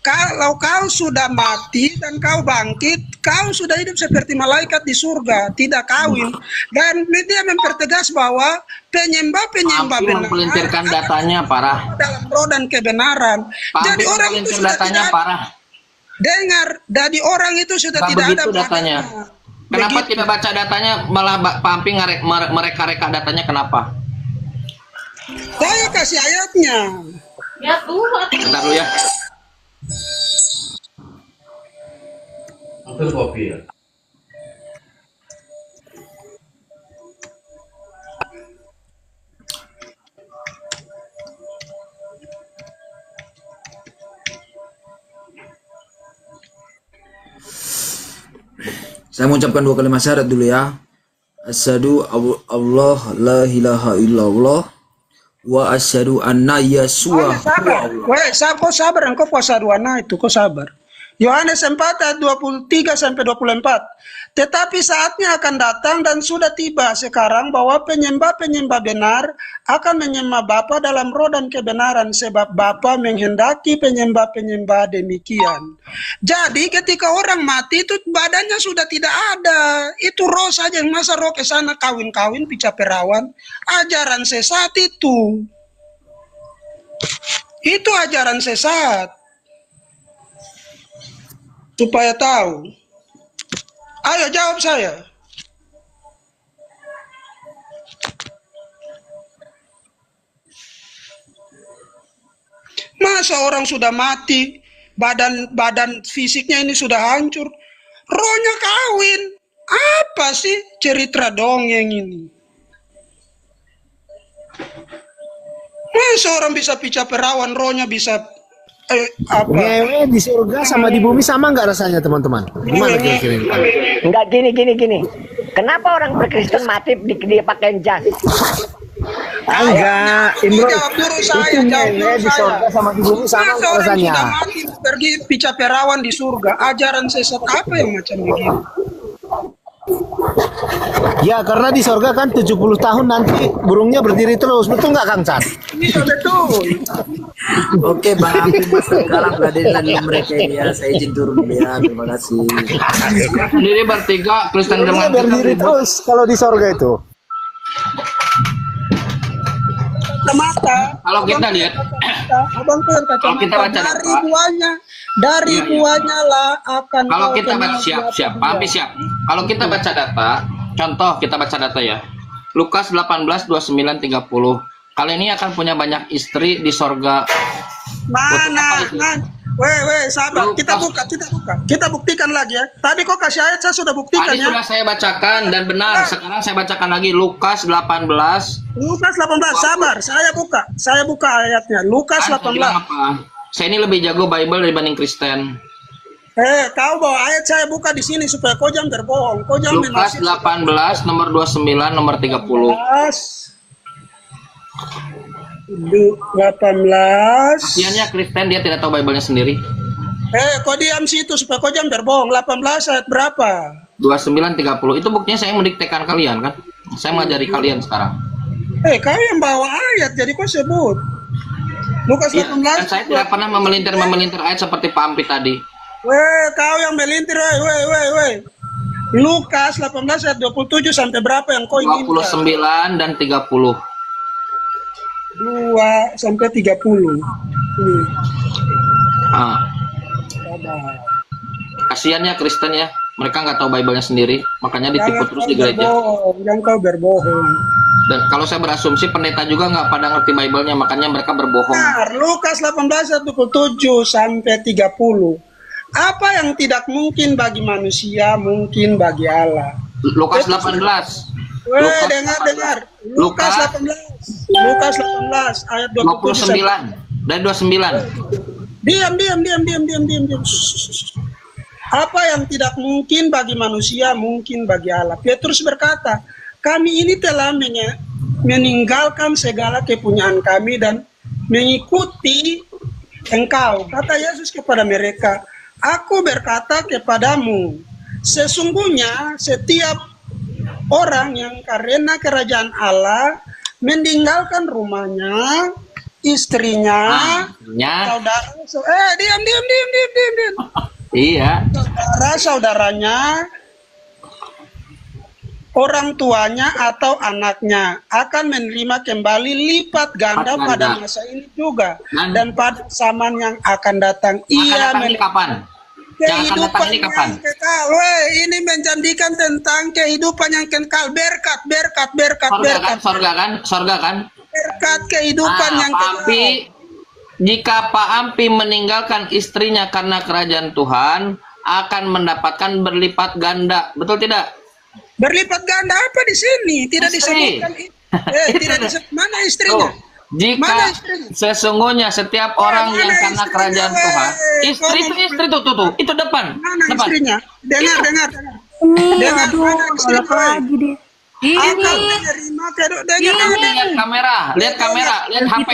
kalau kau sudah mati dan kau bangkit, kau sudah hidup seperti malaikat di surga, tidak kawin. Dan dia mempertegas bahwa penyembah benar mempelintirkan datanya parah dalam roh dan kebenaran. Jadi orang itu sudah tidak parah. Dengar, dari orang itu sudah tidak ada datanya. Kenapa tidak baca datanya, malah Pampi mereka-reka datanya, kenapa? Saya kasih ayatnya. Ya Tuhan. Bentar dulu ya. Ambil kopi ya. Saya mengucapkan 2 kalimat syahadat dulu ya. Asyhadu Allah la ilaha illallah wa asyhadu anna Yesua. Kau sabar, engkau puasa 2 itu, kau sabar. Yohanes 4 ayat 23 sampai 24. Tetapi saatnya akan datang dan sudah tiba sekarang bahwa penyembah-penyembah benar akan menyembah Bapa dalam roh dan kebenaran, sebab Bapa menghendaki penyembah-penyembah demikian. Jadi ketika orang mati itu badannya sudah tidak ada, itu roh saja. Masa roh ke sana kawin-kawin pica perawan? Ajaran sesat itu. Itu ajaran sesat. Supaya tahu. Ayo jawab saya. Masa orang sudah mati, badan fisiknya ini sudah hancur, rohnya kawin. Apa sih cerita dongeng ini? Masa orang bisa pica perawan, rohnya bisa ngewe di surga sama di bumi sama nggak rasanya teman-teman? Gimana kira-kira? Enggak, gini. Kenapa orang berkristen mati dipakai jas? Enggak, Imro. Itu ngewe di surga sama di bumi sama nggak rasanya? Mati pergi pica perawan di surga. Ajaran sesat apa yang macam begini? Ya karena di surga kan 70 tahun nanti burungnya berdiri terus, betul nggak Kang Chan? Iya betul. Oke Bang, sekarang kehadiran mereka ya, saya izin turun ya, terima kasih. Sendiri bertiga Kristen burungnya berdiri terus kalau di surga itu. Mata. Kalau kita lihat, kalau kita baca dari buahnya lah akan. Kalau kita baca siap, Pampi siap. Kalau kita baca data, contoh kita baca data ya. Lukas 18:29-30. Kali ini akan punya banyak istri di sorga. Mana? Sabar. Kita buktikan lagi ya. Tadi kok kasih ayat saya sudah buktikan ya. Tadi sudah saya bacakan dan benar. Sekarang saya bacakan lagi Lukas 18. Lukas 18. Sabar, saya buka ayatnya. Lukas 18. Saya ini lebih jago Bible dibanding Kristen. Kau bawa ayat saya buka di sini supaya kau jangan berbohong. Kau jangan Lukas 18 nomor 29 nomor 30. 18. Kasiannya Kristen dia tidak tahu Bible-nya sendiri. Kau diam situ supaya kau jangan berbohong. 18 ayat berapa? 29 30. Itu buktinya saya mendiktekan kalian kan. Saya mengajari kalian sekarang. Kau yang bawa ayat jadi kau sebut. Lukas 18. Dan saya tidak pernah memelintir ayat seperti Pampi tadi. Kau yang melintir, Lukas 18 ayat 27 sampai berapa yang kau inginkan? 29 dan 30. 2 sampai 30. Kasihan ya Kristen ya, mereka nggak tahu Bible-nya sendiri, makanya ditipu terus di gereja. Jangan kau berbohong. Dan kalau saya berasumsi pendeta juga nggak pada ngerti Bible-nya, makanya mereka berbohong. Nah, Lukas 18 ayat 27 sampai 30. Apa yang tidak mungkin bagi manusia, mungkin bagi Allah. Lukas 18. Dengar. Lukas 18. Lukas 18 ayat 29 dan 29. Diam. Apa yang tidak mungkin bagi manusia, mungkin bagi Allah. Petrus berkata, kami ini telah meninggalkan segala kepunyaan kami dan mengikuti Engkau. Kata Yesus kepada mereka, aku berkata kepadamu, sesungguhnya setiap orang yang karena kerajaan Allah meninggalkan rumahnya, istrinya, saudara, diam. Iya. Saudaranya, orang tuanya atau anaknya akan menerima kembali lipat ganda pada masa ini juga dan pada zaman yang akan datang. Ia kapan? Kehidupan yang kekal. Ini menjanjikan tentang kehidupan yang kekal. Berkat. Sorga kan? Berkat kehidupan yang kekal. Jika Pak Ampi meninggalkan istrinya karena kerajaan Tuhan, akan mendapatkan berlipat ganda. Betul tidak? Berlipat ganda apa di sini? Tidak disebutkan. Tidak disebut. Mana istrinya? Jika sesungguhnya setiap orang yang karena kerajaan Tuhan, istri tuh, itu depan. Mana istrinya? Dengar. Aduh, lagi deh. Ini lihat kamera, lihat HP,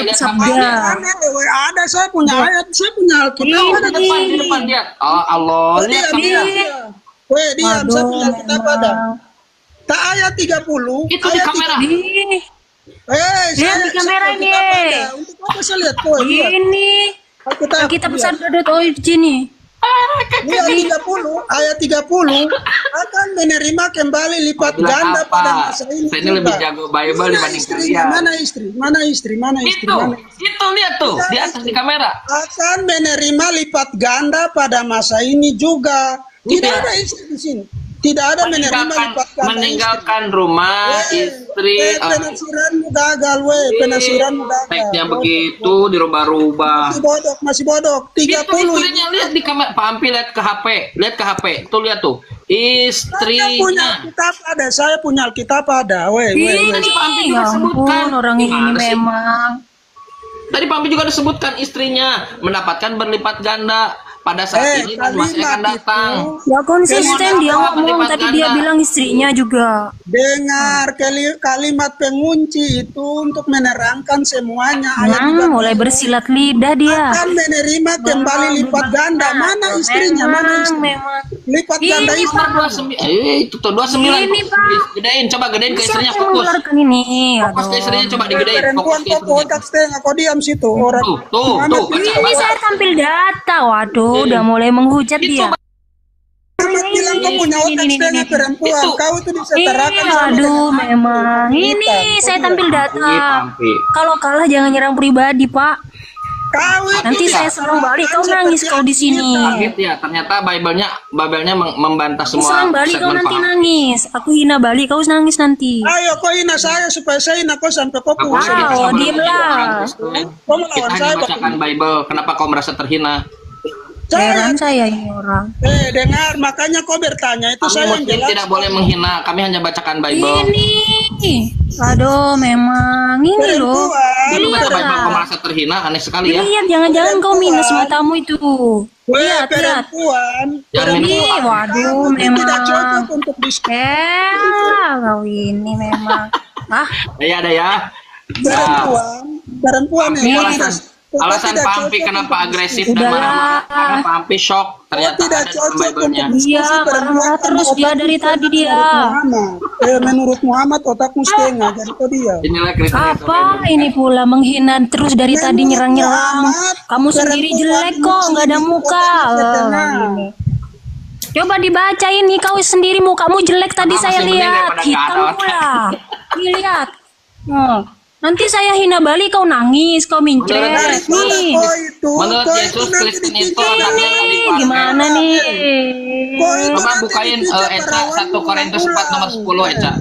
ada, saya punya ayat, saya punya Alkitab. Ada di depan dia. Oh Allah, lihat kamera. Diam, saya punya Alkitab ada. Tak ayat 30. Itu di kamera. Lihat di kamera ini. Untuk apa saya lihat? Ini Alkitab besar.org ini. Ayat 30 akan menerima kembali lipat ganda pada masa ini. Saya ini lebih jago Bible dibanding kalian. Mana istri? Itu lihat tuh di atas di kamera. Akan menerima lipat ganda pada masa ini juga. Tidak ada istri di sini. Tidak ada menerima lipat ganda. Meninggalkan rumah, istri. Penafsiranmu gagal, penafsiranmu gagal. Teksnya begitu dirubah-rubah. Masih bodok. 30. Istrinya lihat di kamera. Pak Ampi lihat ke HP. Tuh lihat tuh. Istrinya. Saya punya Alkitab ada. Ini Pak Ampi juga sebutkan orang ini memang. Tadi Pak Ampi juga disebutkan istrinya mendapatkan berlipat ganda. Pada saat ini dan masih akan datang. Ya konsisten dia ngomong, tadi dia bilang istrinya juga. Dengar kalimat pengunci itu untuk menerangkan semuanya. Mulai bersilat lidah dia. Akan menerima kembali lipat ganda. Mana istrinya? Mana istri? Lipat ganda istri. Itu tuh 29. Ini Pak. Gedein ke istrinya, fokus. Fokus ke istrinya, coba digedein. Fokus ke istrinya. Kau diam situ. Tuh. Ini saya tampil data, waduh. Udah mulai menghujat dia. Bilang kau punya otak setengah perempuan. Kau itu disetarakan. Aduh, memang. Ini saya tampil data. Kalau kalah jangan nyerang pribadi, Pak. Nanti saya serang balik. Kau nangis kau di sini. Kaget ya. Ternyata Bible-nya membantah semua. Serang balik kau nanti nangis. Aku hina balik. Kau nangis nanti. Ayo kau hina saya supaya saya hina kau sampai kau puas. Diamlah. Kita hanya bacakan Bible. Kenapa kau merasa terhina? Heran saya ini orang. Dengar, makanya kau bertanya itu. Kami saya yang jelas. Tidak boleh menghina, kami hanya bacakan Bible. Ini, aduh, memang ini loh. Dulu baca Bible kau merasa terhina, aneh sekali ya. Lihat, jangan-jangan kau minus matamu itu. Lihat. Jangan minus. Waduh, memang. Kau ini memang. Ada ya. Perempuan ya. Alasan Pak Ampi kenapa agresif dan marah-marah karena Pak Ampi shock ternyata ada dalam Bible-nya. Iya, marah-marah terus dia dari tadi dia. Menurut Muhammad otakmu setengah, jadi kau dia. Inilah Kristen. Apa ini pula menghina terus dari tadi nyerang-nyerang. Kamu sendiri jelek kok, nggak ada muka. Coba dibaca ini, kau sendiri mukamu jelek tadi saya masih mending lihat, daripada hitam nggak ada. pula. Nih lihat. Nanti saya hina balik, kau nangis, kau mincret. Nih. Menurut Yesus Kristen itu otaknya nggak dipakai. Gimana nih? Coba bukain Eca 1 Korintus 4 nomor 10 Eca.